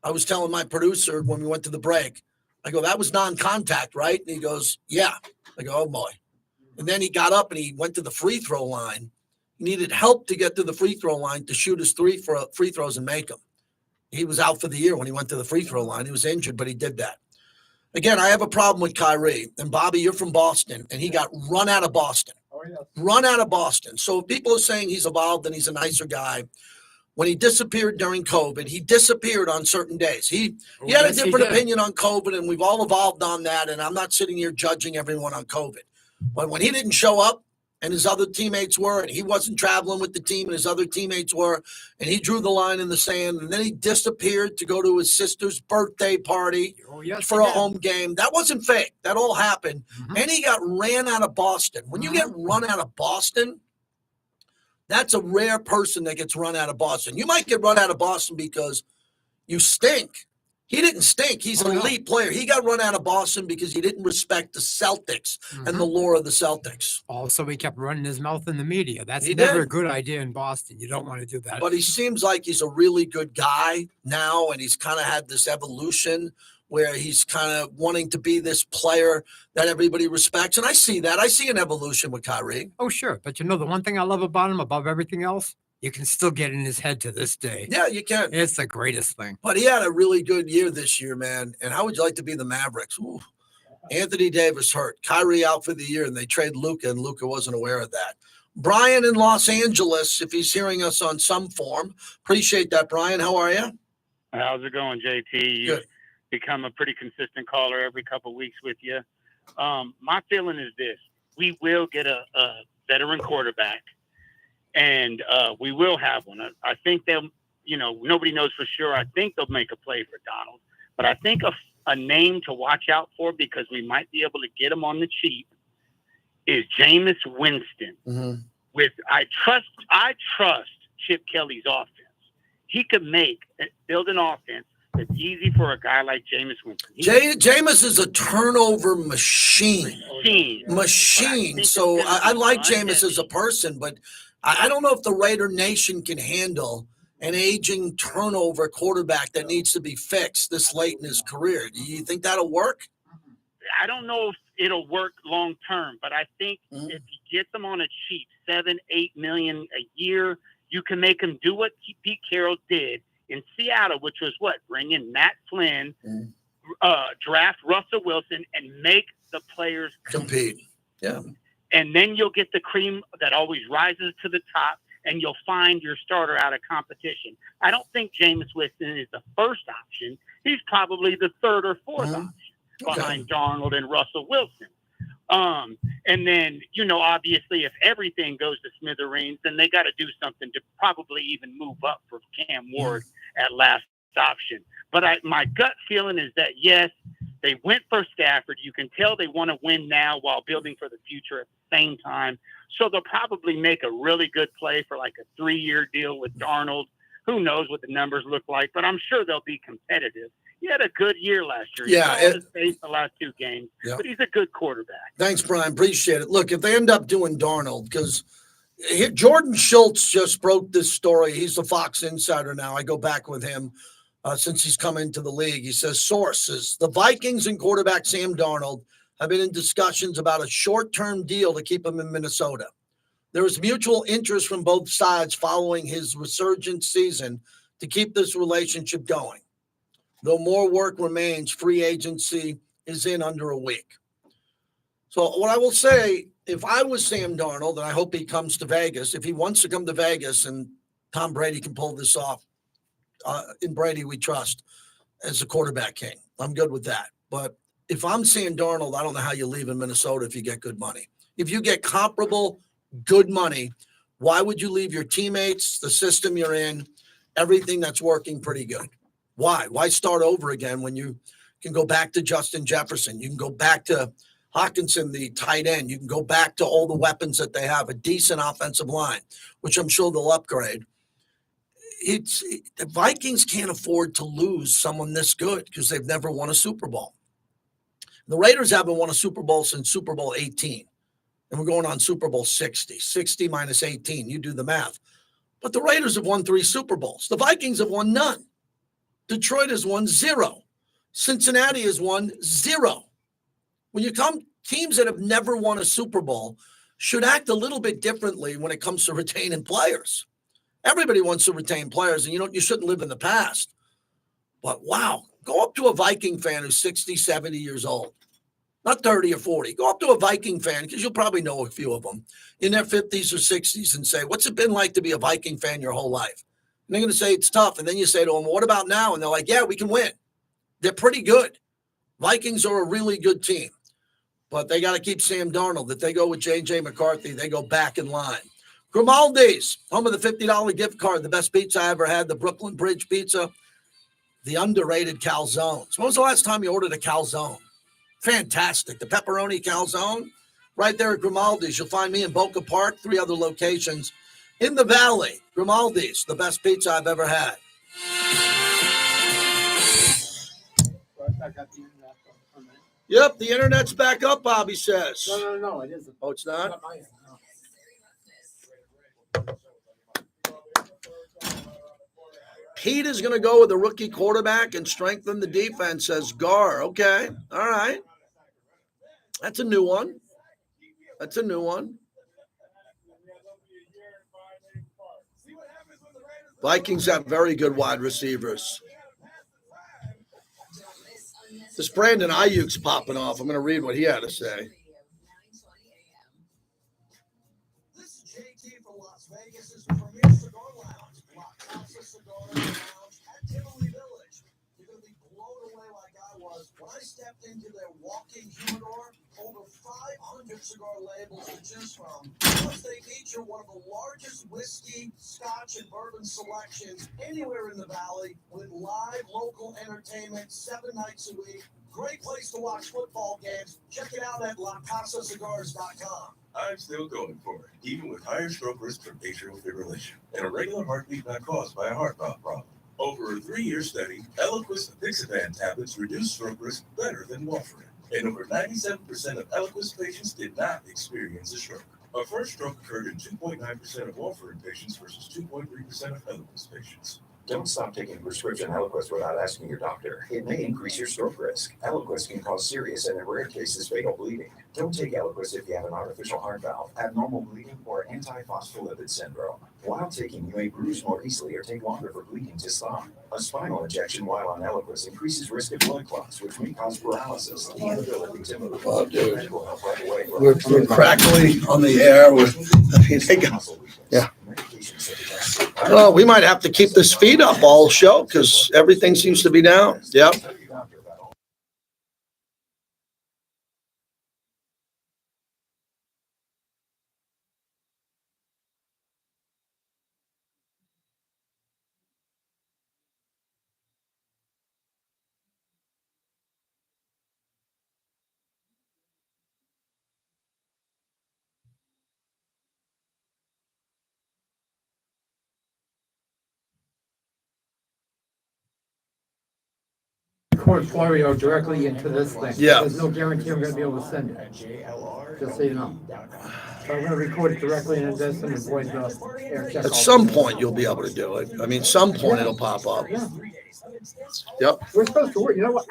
I was telling my producer when we went to the break, I go, that was non-contact, right? And he goes, yeah. I go, oh, boy. And then he got up and he went to the free throw line. He needed help to get to the free throw line to shoot his free throws and make them. He was out for the year when he went to the free throw line. He was injured, but he did that. Again, I have a problem with Kyrie. And, Bobby, you're from Boston, and he got run out of Boston. Run out of Boston. So if people are saying he's evolved and he's a nicer guy, when he disappeared during COVID, he disappeared on certain days. He had a different opinion on COVID, and we've all evolved on that, and I'm not sitting here judging everyone on COVID. But when he didn't show up and his other teammates were, and he wasn't traveling with the team and his other teammates were, and he drew the line in the sand, and then he disappeared to go to his sister's birthday party for a home game. That wasn't fake. That all happened. And he got ran out of Boston. When you get run out of Boston, that's a rare person that gets run out of Boston. You might get run out of Boston because you stink. He didn't stink. He's an elite player. He got run out of Boston because he didn't respect the Celtics and the lore of the Celtics. Also, he kept running his mouth in the media. That's He never did. a good idea in Boston. You don't want to do that. But he seems like he's a really good guy now, and he's kind of had this evolution where he's kind of wanting to be this player that everybody respects. And I see that. I see an evolution with Kyrie. Oh, sure. But the one thing I love about him above everything else, you can still get in his head to this day. Yeah, you can. It's the greatest thing. But he had a really good year this year, man. And how would you like to be the Mavericks? Ooh. Anthony Davis hurt. Kyrie out for the year, and they trade Luka, and Luka wasn't aware of that. Brian in Los Angeles, if he's hearing us on some form. Appreciate that, Brian. How are you? How's it going, JT? You've become a pretty consistent caller every couple of weeks with you. My feeling is this. We will get a veteran quarterback, and we will have one. I think they'll, nobody knows for sure. I think they'll make a play for Donald. But I think a name to watch out for, because we might be able to get him on the cheap, is Jameis Winston. I trust Chip Kelly's offense. He could build an offense that's easy for a guy like Jameis Winston. Jameis is a turnover machine. So I like Jameis as a person, but I don't know if the Raider Nation can handle an aging turnover quarterback that needs to be fixed this late in his career. Do you think that'll work? I don't know if it'll work long term, but I think if you get them on a cheap $7-8 million a year, you can make them do what Pete Carroll did in Seattle, which was bring in Matt Flynn, draft Russell Wilson, and make the players compete. Yeah. And then you'll get the cream that always rises to the top, and you'll find your starter out of competition. I don't think Jameis Winston is the first option. He's probably the third or fourth option behind Darnold and Russell Wilson. And then, obviously, if everything goes to smithereens, then they got to do something to probably even move up for Cam Ward at last option. But my gut feeling is that, yes, they went for Stafford. You can tell they want to win now while building for the future at the same time. So they'll probably make a really good play for like a 3-year deal with Darnold. Who knows what the numbers look like, but I'm sure they'll be competitive. He had a good year last year. He faced the last 2 games, but he's a good quarterback. Thanks, Brian. Appreciate it. Look, if they end up doing Darnold, because Jordan Schultz just broke this story. He's the Fox insider now. I go back with him since he's come into the league. He says, sources, the Vikings and quarterback Sam Darnold have been in discussions about a short-term deal to keep him in Minnesota. There is mutual interest from both sides following his resurgent season to keep this relationship going. Though more work remains, free agency is in under a week. So what I will say, if I was Sam Darnold, and I hope he comes to Vegas, if he wants to come to Vegas and Tom Brady can pull this off, in Brady we trust as a quarterback king. I'm good with that. But if I'm Sam Darnold, I don't know how you leave in Minnesota if you get good money. If you get comparable good money, why would you leave your teammates, the system you're in, everything that's working pretty good? Why? Why start over again when you can go back to Justin Jefferson? You can go back to Hawkinson, the tight end. You can go back to all the weapons that they have, a decent offensive line, which I'm sure they'll upgrade. The Vikings can't afford to lose someone this good because they've never won a Super Bowl. The Raiders haven't won a Super Bowl since Super Bowl 18. And we're going on Super Bowl 60. 60 minus 18. You do the math. But the Raiders have won 3 Super Bowls. The Vikings have won none. Detroit has won 0. Cincinnati has won 0. When you come, teams that have never won a Super Bowl should act a little bit differently when it comes to retaining players. Everybody wants to retain players, and you shouldn't live in the past. But wow, go up to a Viking fan who's 60, 70 years old. Not 30 or 40. Go up to a Viking fan, because you'll probably know a few of them, in their 50s or 60s and say, what's it been like to be a Viking fan your whole life? And they're going to say it's tough. And then you say to them, well, what about now? And they're like, yeah, we can win. They're pretty good. Vikings are a really good team. But they got to keep Sam Darnold. If they go with J.J. McCarthy, they go back in line. Grimaldi's, home of the $50 gift card, the best pizza I ever had, the Brooklyn Bridge Pizza, the underrated calzones. When was the last time you ordered a calzone? Fantastic. The pepperoni calzone, right there at Grimaldi's. You'll find me in Boca Park, 3 other locations in the Valley. Grimaldi's, the best pizza I've ever had. Yep, the internet's back up, Bobby says. No, it isn't. Oh, it's not? Pete is going to go with a rookie quarterback and strengthen the defense, says Gar. Okay, all right. That's a new one. Vikings have very good wide receivers. This Brandon Ayuk's popping off. I'm going to read what he had to say. This is JT from Las Vegas' premier cigar lounge, La Casa Cigar Lounge at Tivoli Village. You're going to be blown away like I was when I stepped into their walk-in humidor. Over 500 cigar labels to choose from. Plus, they feature one of the largest whiskey, scotch, and bourbon selections anywhere in the Valley with live local entertainment 7 nights a week. Great place to watch football games. Check it out at LaCasaCigars.com. I'm still going for it, even with higher stroke risk from atrial fibrillation and a regular heartbeat not caused by a heart valve problem. Over a 3-year study, Eliquis apixaban tablets reduce stroke risk better than warfarin. And over 97% of Eliquis patients did not experience a stroke. A first stroke occurred in 2.9% of warfarin patients versus 2.3% of Eliquis patients. Don't stop taking prescription Eliquis without asking your doctor. It may increase your stroke risk. Eliquis can cause serious and in rare cases fatal bleeding. Don't take Eliquis if you have an artificial heart valve, abnormal bleeding, or antiphospholipid syndrome. While taking, you may bruise more easily or take longer for bleeding to stop. A spinal injection while on Eliquis increases risk of blood clots, which may cause paralysis, the inability to move. Oh, dude. Medical help right away. We're crackly on the air. Yeah. Well, we might have to keep this feed up all show because everything seems to be down. Yep. Record Florio directly into this thing. Yeah. There's no guarantee I'm gonna be able to send it. Just so you know. So I'm gonna record it directly into this and avoid the air check. At some point, you'll be able to do it. I mean, some point it'll pop up. Yeah. Yep. We're supposed to work. You know what?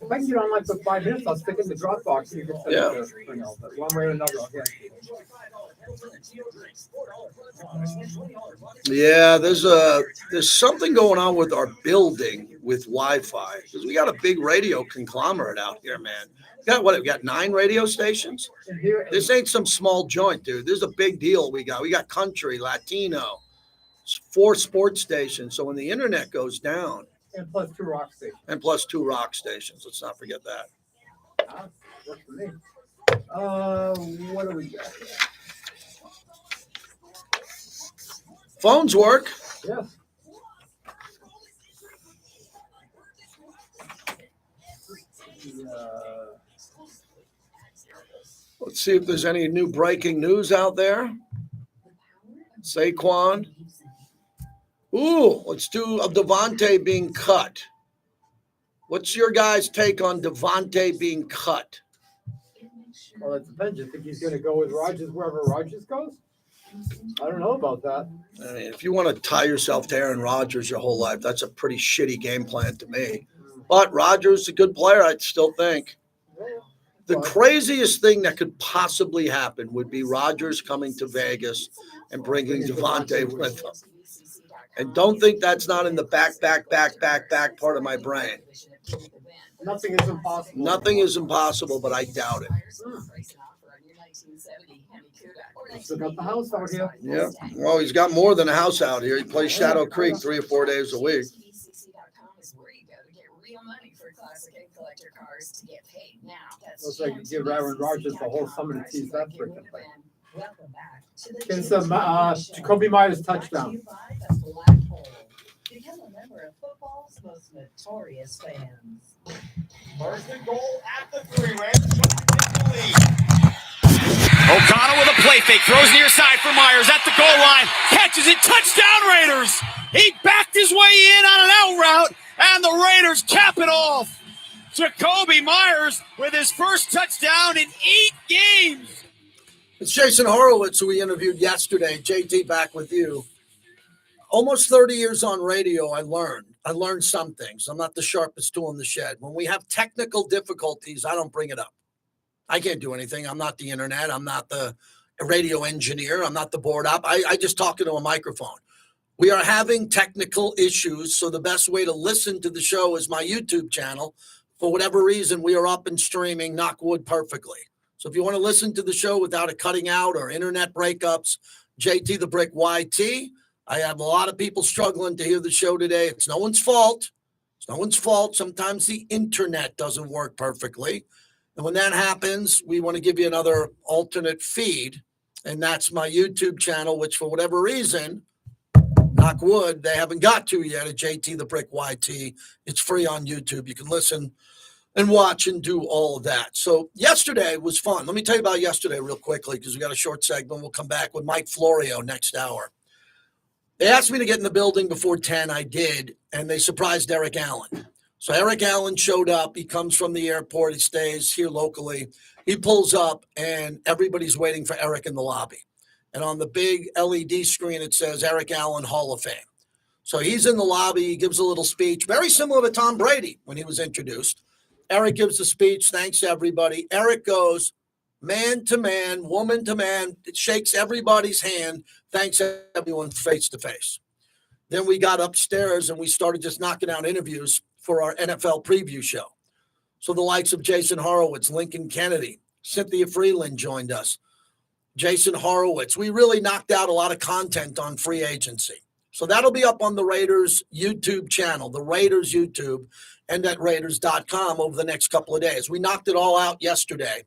If I can get on like for 5 minutes, I'll stick it in the Dropbox and you can send it to, you know, but one way or another, I'll get it. Yeah, there's something going on with our building with Wi-Fi because we got a big radio conglomerate out here, man. We got 9 radio stations. This ain't some small joint, dude. This is a big deal. We got country, Latino, 4 sports stations. So when the internet goes down, and plus 2 rock stations. Let's not forget that. Works for me. What do we got here? Phones work. Yes. Let's see if there's any new breaking news out there. Saquon. Ooh, let's do a Devonte being cut. What's your guys' take on Devonte being cut? Well, it depends. You think he's going to go with Rodgers wherever Rodgers goes? I don't know about that. I mean, if you want to tie yourself to Aaron Rodgers your whole life, that's a pretty shitty game plan to me. But Rodgers is a good player, I still think. The craziest thing that could possibly happen would be Rodgers coming to Vegas and bringing Devonte with him. And don't think that's not in the back part of my brain. Nothing is impossible. Nothing is impossible, but I doubt it. Still got the house out here. Yeah. Well, he's got more than a house out here. He plays Shadow Creek 3 or 4 days a week. Looks like you give Aaron Rodgers the whole summer to tease that freaking thing. Welcome back to the Against JT the Show. Jacoby Myers Brought to touchdown. you by the Black Hole. Become a member of football's most notorious fans. First and goal at the 3. Rams trying to take the lead. O'Connell with a play fake, throws near side for Myers at the goal line, catches it, touchdown Raiders! He backed his way in on an out route, and the Raiders cap it off. Jacoby Myers with his first touchdown in 8 games. It's Jason Horowitz, who we interviewed yesterday. JT, back with you. Almost 30 years on radio, I learned some things. I'm not the sharpest tool in the shed. When we have technical difficulties, I don't bring it up. I can't do anything. I'm not the internet. I'm not the radio engineer. I'm not the board op. I just talk into a microphone. We are having technical issues, so the best way to listen to the show is my YouTube channel. For whatever reason, we are up and streaming, knock wood, perfectly. So if you want to listen to the show without it cutting out or internet breakups, JT the Brick YT. I have a lot of people struggling to hear the show today. It's no one's fault. It's no one's fault. Sometimes the internet doesn't work perfectly. And when that happens, we want to give you another alternate feed. And that's my YouTube channel, which for whatever reason, knock wood, they haven't got to yet at JT the Brick YT. It's free on YouTube. You can listen and watch and do all of that. So yesterday was fun. Let me tell you about yesterday real quickly because we got a short segment. We'll come back with Mike Florio next hour. They asked me to get in the building before 10. I did, and they surprised Eric Allen. So Eric Allen showed up. He comes from the airport. He stays here locally. He pulls up, and everybody's waiting for Eric in the lobby. And on the big LED screen, it says Eric Allen Hall of Fame. So he's in the lobby. He gives a little speech, very similar to Tom Brady when he was introduced. Eric gives a speech, thanks everybody. Eric goes man to man, woman to man. It shakes everybody's hand, thanks everyone face to face. Then we got upstairs and we started just knocking out interviews for our NFL preview show. So the likes of Jason Horowitz, Lincoln Kennedy, Cynthia Freeland joined us. Jason Horowitz. We really knocked out a lot of content on free agency. So that'll be up on the Raiders YouTube channel, the Raiders YouTube, and at Raiders.com over the next couple of days. We knocked it all out yesterday.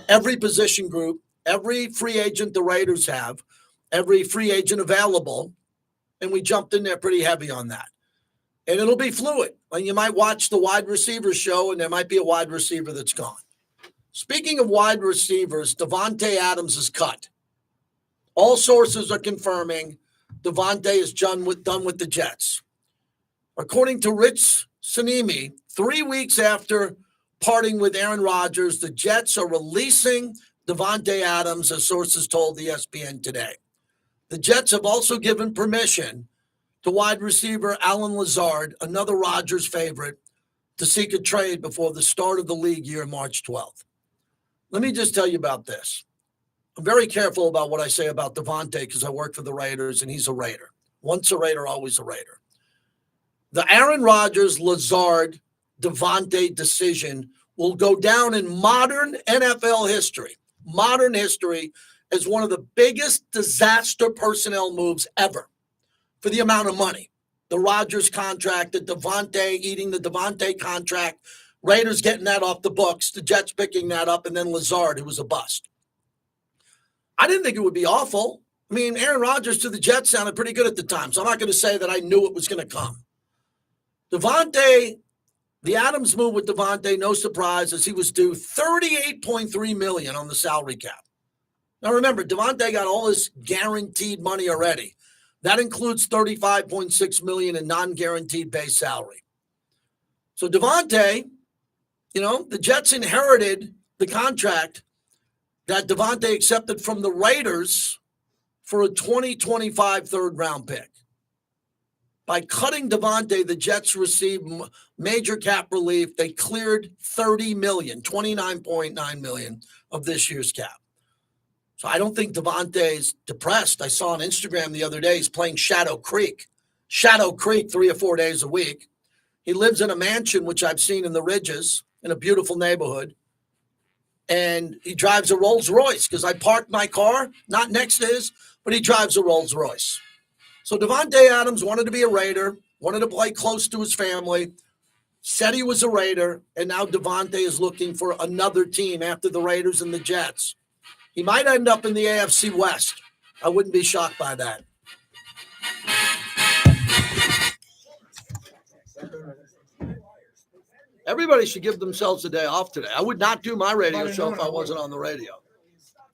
Every position group, every free agent the Raiders have, every free agent available, and we jumped in there pretty heavy on that. And it'll be fluid. And you might watch the wide receiver show, and there might be a wide receiver that's gone. Speaking of wide receivers, Devonte Adams is cut. All sources are confirming Devonte is done with the Jets. According to Rich Sinimi, 3 weeks after parting with Aaron Rodgers, the Jets are releasing Devonte Adams, as sources told ESPN today. The Jets have also given permission to wide receiver Alan Lazard, another Rodgers favorite, to seek a trade before the start of the league year, March 12th. Let me just tell you about this. I'm very careful about what I say about Devonte because I work for the Raiders and he's a Raider. Once a Raider, always a Raider. The Aaron Rodgers, Lazard, Devonte decision will go down in modern NFL history, as one of the biggest disaster personnel moves ever for the amount of money. The Rodgers contract, the Devonte, eating the Devonte contract, Raiders getting that off the books, the Jets picking that up, and then Lazard, who was a bust. I didn't think it would be awful. I mean, Aaron Rodgers to the Jets sounded pretty good at the time, so I'm not going to say that I knew it was going to come. Devonte, the Adams move with Devonte, no surprise, as he was due $38.3 million on the salary cap. Now remember, Devonte got all his guaranteed money already. That includes $35.6 million in non-guaranteed base salary. So Devonte, the Jets inherited the contract that Devonte accepted from the Raiders for a 2025 third-round pick. By cutting Devonte, the Jets received major cap relief. They cleared $30 million, $29.9 million of this year's cap. So I don't think Devontae's depressed. I saw on Instagram the other day he's playing Shadow Creek 3 or 4 days a week. He lives in a mansion, which I've seen in the Ridges, in a beautiful neighborhood. And he drives a Rolls Royce because I parked my car, not next to his, but he drives a Rolls Royce. So Devonte Adams wanted to be a Raider, wanted to play close to his family. said he was a Raider, and now Devonte is looking for another team after the Raiders and the Jets. He might end up in the AFC West. I wouldn't be shocked by that. Everybody should give themselves a day off today. I would not do my radio show if I wasn't on the radio.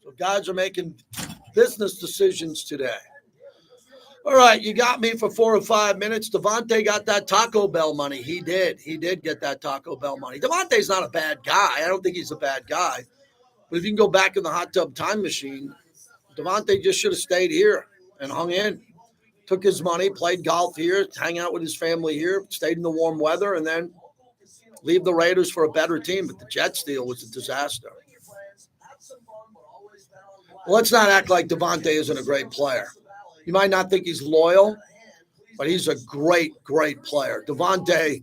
So guys are making business decisions today. All right, you got me for 4 or 5 minutes. Devonte got that Taco Bell money. He did. He did get that Taco Bell money. Devonte's not a bad guy. I don't think he's a bad guy. But if you can go back in the hot tub time machine, Devonte just should have stayed here and hung in. Took his money, played golf here, hang out with his family here, stayed in the warm weather, and then leave the Raiders for a better team. But the Jets deal was a disaster. Well, let's not act like Devonte isn't a great player. You might not think he's loyal, but he's a great, great player. Devonte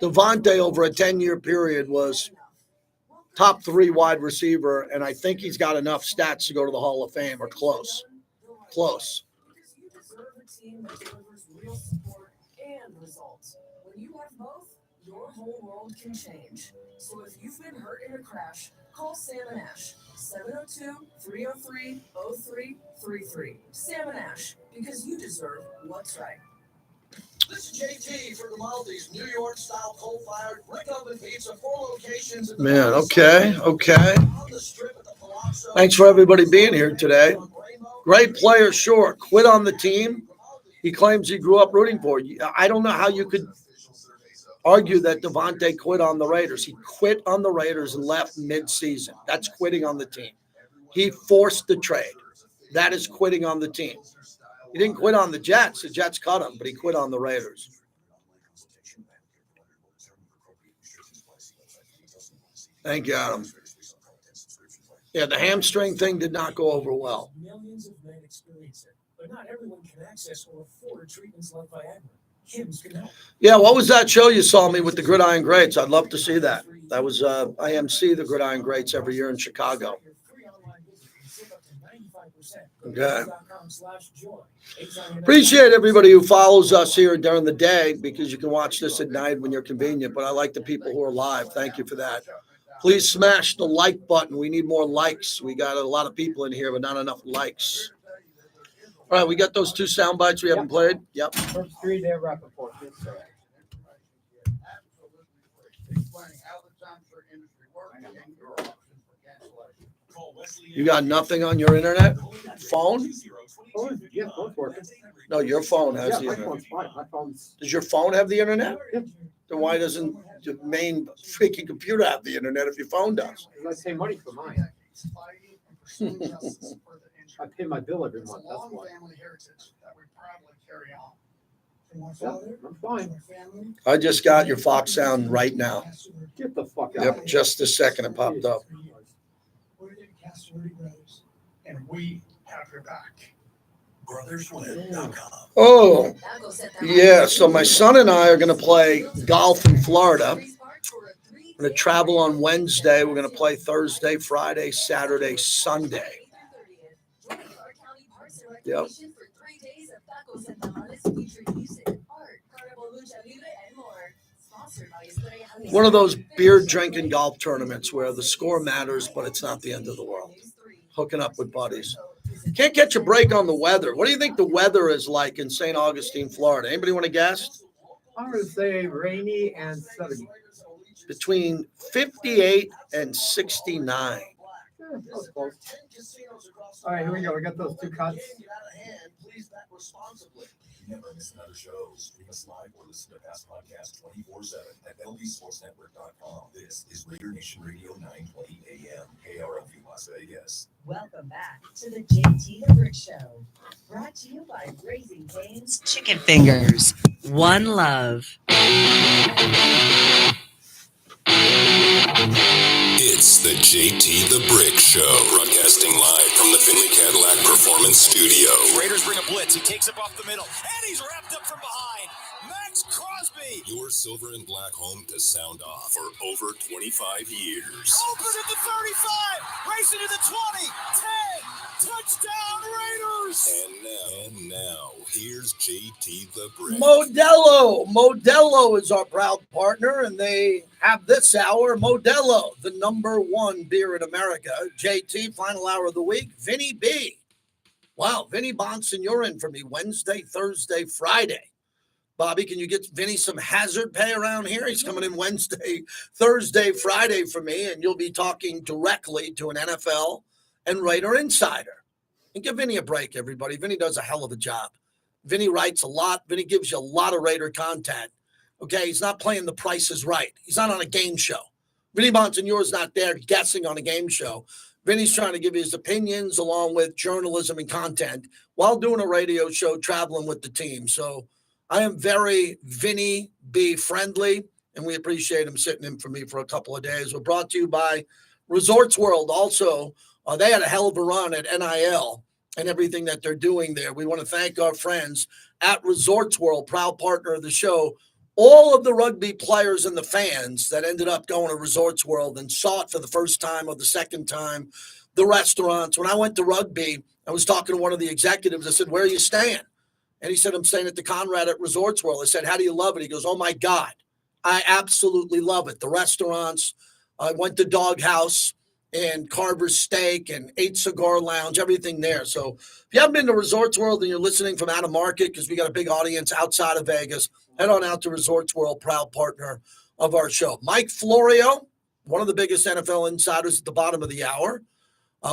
over a 10-year period was top 3 wide receiver, and I think he's got enough stats to go to the Hall of Fame or close. Close. You deserve a team that delivers real support and results. When you have both, your whole world can change. So if you've been hurt in a crash, call Sam and Ash. 702-303-0333. Sam and Ash, because you deserve what's right. This is JT for the Maldives, New York style coal-fired brick oven pizza, 4 locations. Man, okay. Thanks for everybody being here today. Great player, sure. Quit on the team. He claims he grew up rooting for you. I don't know how you could argue that Devonte quit on the Raiders. He quit on the Raiders and left mid-season. That's quitting on the team. He forced the trade. That is quitting on the team. He didn't quit on the Jets. The Jets cut him, but he quit on the Raiders. Thank you, Adam. Yeah, the hamstring thing did not go over well. Millions of men experience it, but not everyone can access or afford treatments like Viagra. Hims can help. Yeah, what was that show you saw me with the Gridiron Greats? I'd love to see that. That was IMC, the Gridiron Greats, every year in Chicago. Okay. Appreciate everybody who follows us here during the day, because you can watch this at night when you're convenient. But I like the people who are live. Thank you for that. Please smash the like button. We need more likes. We got a lot of people in here, but not enough likes. All right, we got those 2 sound bites we haven't played. Yep. First 3, they're Rappaport. You got nothing on your internet? Phone? Yeah, phone's working. No, your phone has the my internet. phone's fine. My phone's. Does your phone have the internet? Yep. Then why doesn't your main freaking computer have the internet if your phone does? I pay money for mine. I pay my bill every month. That's why. Yep, I'm fine. I just got your Fox sound right now. Get the fuck out. Yep, just a second it popped up. And we have your back. Brotherswin.com. Oh, yeah. So my son and I are going to play golf in Florida. We're going to travel on Wednesday. We're going to play Thursday, Friday, Saturday, Sunday. Yep. One of those beer drinking golf tournaments where the score matters, but it's not the end of the world. Hooking up with buddies. Can't catch a break on the weather. What do you think the weather is like in St. Augustine, Florida? Anybody want to guess? I'm going to say rainy and 70. Between 58 and 69. That's close. All right, here we go. We got those 2 cuts. Never miss another show. Stream us live or listen to past podcasts 24/7 at lbsportsnetwork.com. This is Raider Nation Radio 920 AM, KRLV Las Vegas. Welcome back to the JT the Brick Show. Brought to you by Raising Cane's Chicken fingers. One love. It's the JT the Brick Show, broadcasting live from the Finley Cadillac Performance Studio. Raiders bring a blitz. He takes it off the middle, and he's wrapped up from behind. Max Crosby. Your silver and black home to sound off for over 25 years. Open at the 35, racing to the 20, 10, Touchdown Raiders! And now, here's JT the Brick. Modelo is our proud partner, and they have this hour, Modelo, the #1 beer in America. JT, final hour of the week, Vinny B. Wow, Vinny Bonson, you're in for me Wednesday, Thursday, Friday. Bobby, can you get Vinny some hazard pay around here? He's coming in Wednesday, Thursday, Friday for me, and you'll be talking directly to an NFL and Raider insider. And give Vinny a break, everybody. Vinny does a hell of a job. Vinny writes a lot. Vinny gives you a lot of Raider content. Okay, he's not playing The Price is Right. He's not on a game show. Vinny Bonsignore's not there guessing on a game show. Vinny's trying to give you his opinions along with journalism and content while doing a radio show, traveling with the team. So I am very Vinny B friendly, and we appreciate him sitting in for me for a couple of days. We're brought to you by Resorts World. Also, they had a hell of a run at NIL and everything that they're doing there. We want to thank our friends at Resorts World, proud partner of the show. All of the rugby players and the fans that ended up going to Resorts World and saw it for the first time or the second time, the restaurants. When I went to rugby, I was talking to one of the executives. I said, "Where are you staying?" And he said, "I'm staying at the Conrad at Resorts World." I said, "How do you love it?" He goes, "Oh, my God, I absolutely love it. The restaurants, I went to Doghouse and Carver's Steak and 8 Cigar Lounge, everything there." So if you haven't been to Resorts World and you're listening from out of market, because we got a big audience outside of Vegas, head on out to Resorts World, proud partner of our show. Mike Florio, one of the biggest NFL insiders at the bottom of the hour.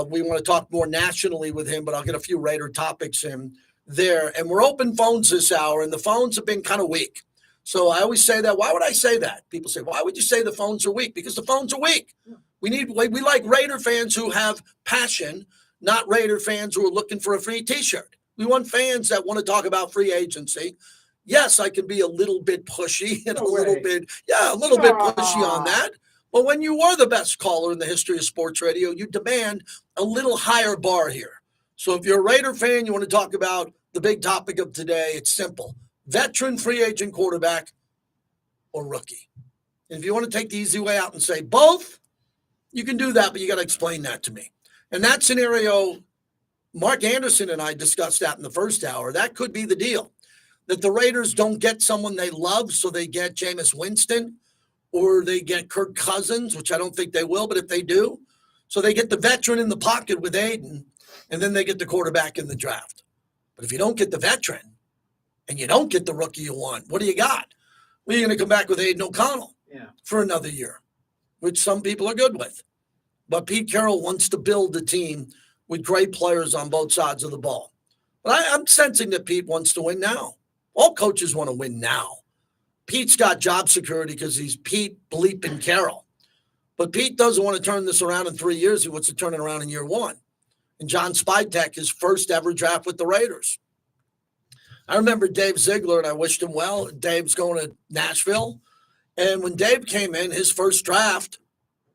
We want to talk more nationally with him, but I'll get a few Raider topics in there. And we're open phones this hour, and the phones have been kind of weak. So I always say that. Why would I say that? People say, "Why would you say the phones are weak?" Because the phones are weak. We like Raider fans who have passion, not Raider fans who are looking for a free T-shirt. We want fans that want to talk about free agency. Yes, I can be a little bit pushy and a little bit pushy on that. But when you are the best caller in the history of sports radio, you demand a little higher bar here. So if you're a Raider fan, you want to talk about the big topic of today, it's simple. Veteran free agent quarterback or rookie. And if you want to take the easy way out and say both, you can do that, but you got to explain that to me. And that scenario, Mark Anderson and I discussed that in the first hour. That could be the deal, that the Raiders don't get someone they love, so they get Jameis Winston or they get Kirk Cousins, which I don't think they will, but if they do, so they get the veteran in the pocket with Aiden, and then they get the quarterback in the draft. But if you don't get the veteran and you don't get the rookie you want, what do you got? Well, you're going to come back with Aiden O'Connell for another year, which some people are good with. But Pete Carroll wants to build a team with great players on both sides of the ball. But I'm sensing that Pete wants to win now. All coaches want to win now. Pete's got job security because he's Pete bleeping Carroll. But Pete doesn't want to turn this around in 3 years. He wants to turn it around in year one. And John Spytek, his first ever draft with the Raiders. I remember Dave Ziegler, and I wished him well. Dave's going to Nashville. And when Dave came in, his first draft,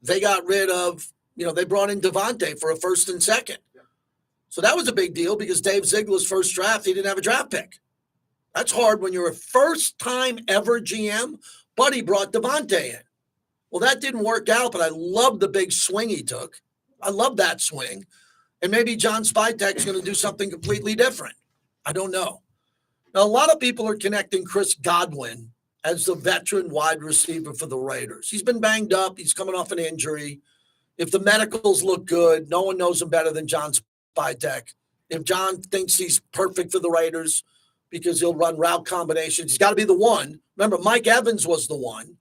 they got rid of, they brought in Devonte for a first and second. So that was a big deal because Dave Ziegler's first draft, he didn't have a draft pick. That's hard when you're a first-time ever GM, but he brought Devonte in. Well, that didn't work out, but I love the big swing he took. I love that swing. And maybe John Spytek's going to do something completely different. I don't know. Now, a lot of people are connecting Chris Godwin as the veteran wide receiver for the Raiders. He's been banged up. He's coming off an injury. If the medicals look good, no one knows him better than John Spytek. If John thinks he's perfect for the Raiders because he'll run route combinations, he's got to be the one. Remember, Mike Evans was the one,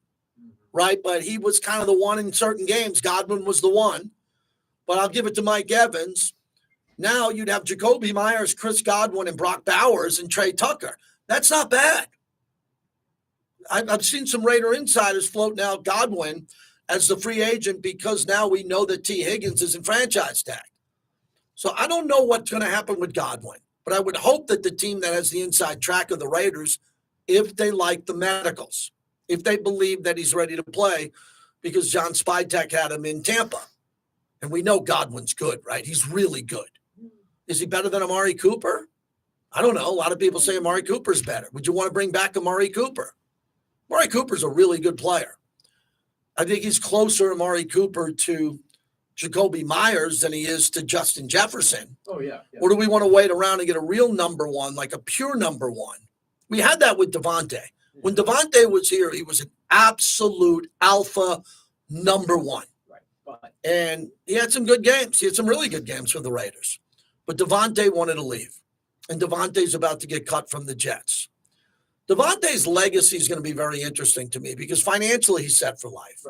right? But he was kind of the one in certain games. Godwin was the one. But I'll give it to Mike Evans. Now you'd have Jacoby Myers, Chris Godwin, and Brock Bowers and Trey Tucker. That's not bad. I've seen some Raider insiders floating out Godwin as the free agent because now we know that T. Higgins is in franchise tag. So I don't know what's going to happen with Godwin, but I would hope that the team that has the inside track of the Raiders, if they like the medicals, if they believe that he's ready to play, because John Spytek had him in Tampa. And we know Godwin's good, right? He's really good. Is he better than Amari Cooper? I don't know. A lot of people say Amari Cooper's better. Would you want to bring back Amari Cooper? Amari Cooper's a really good player. I think he's closer, Amari Cooper, to Jacoby Myers than he is to Justin Jefferson? Oh, yeah. Or do we want to wait around and get a real number one, like a pure number one? We had that with Devonte. When Devonte was here, he was an absolute alpha number one. And he had some good games. He had some really good games for the Raiders. But Devonte wanted to leave. And Devontae's about to get cut from the Jets. Devontae's legacy is going to be very interesting to me because financially he's set for life.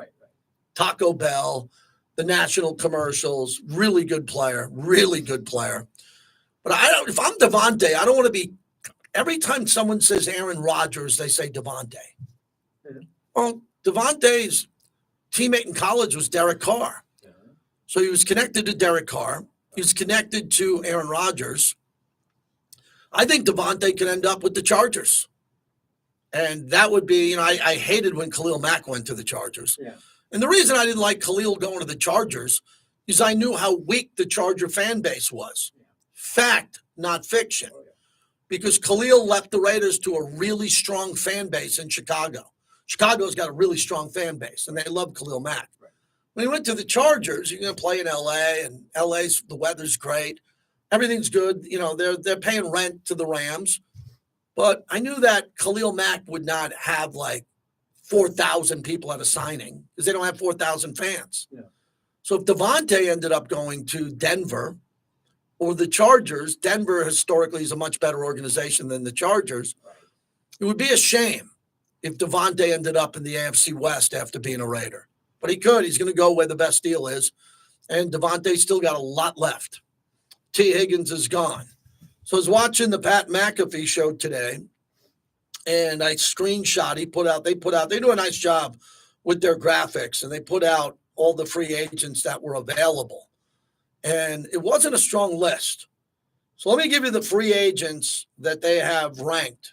Taco Bell, the national commercials, really good player. But if I'm Devonte, I don't want to be, every time someone says Aaron Rodgers, they say Devonte. Well, Devontae's teammate in college was Derek Carr. So he was connected to Derek Carr. He was connected to Aaron Rodgers. I think Devonte could end up with the Chargers. And that would be, I hated when Khalil Mack went to the Chargers. Yeah. And the reason I didn't like Khalil going to the Chargers is I knew how weak the Charger fan base was. Fact, not fiction. Because Khalil left the Raiders to a really strong fan base in Chicago. Chicago's got a really strong fan base, and they love Khalil Mack. When he went to the Chargers, you're going to play in L.A., and L.A.'s, the weather's great. Everything's good. They're paying rent to the Rams. But I knew that Khalil Mack would not have like 4,000 people at a signing because they don't have 4,000 fans. Yeah. So if Devonte ended up going to Denver or the Chargers, Denver historically is a much better organization than the Chargers. It would be a shame if Devonte ended up in the AFC West after being a Raider. But he could. He's going to go where the best deal is. And Devontae's still got a lot left. T. Higgins is gone. So I was watching the Pat McAfee show today, and I screenshot. They do a nice job with their graphics, and they put out all the free agents that were available. And it wasn't a strong list. So let me give you the free agents that they have ranked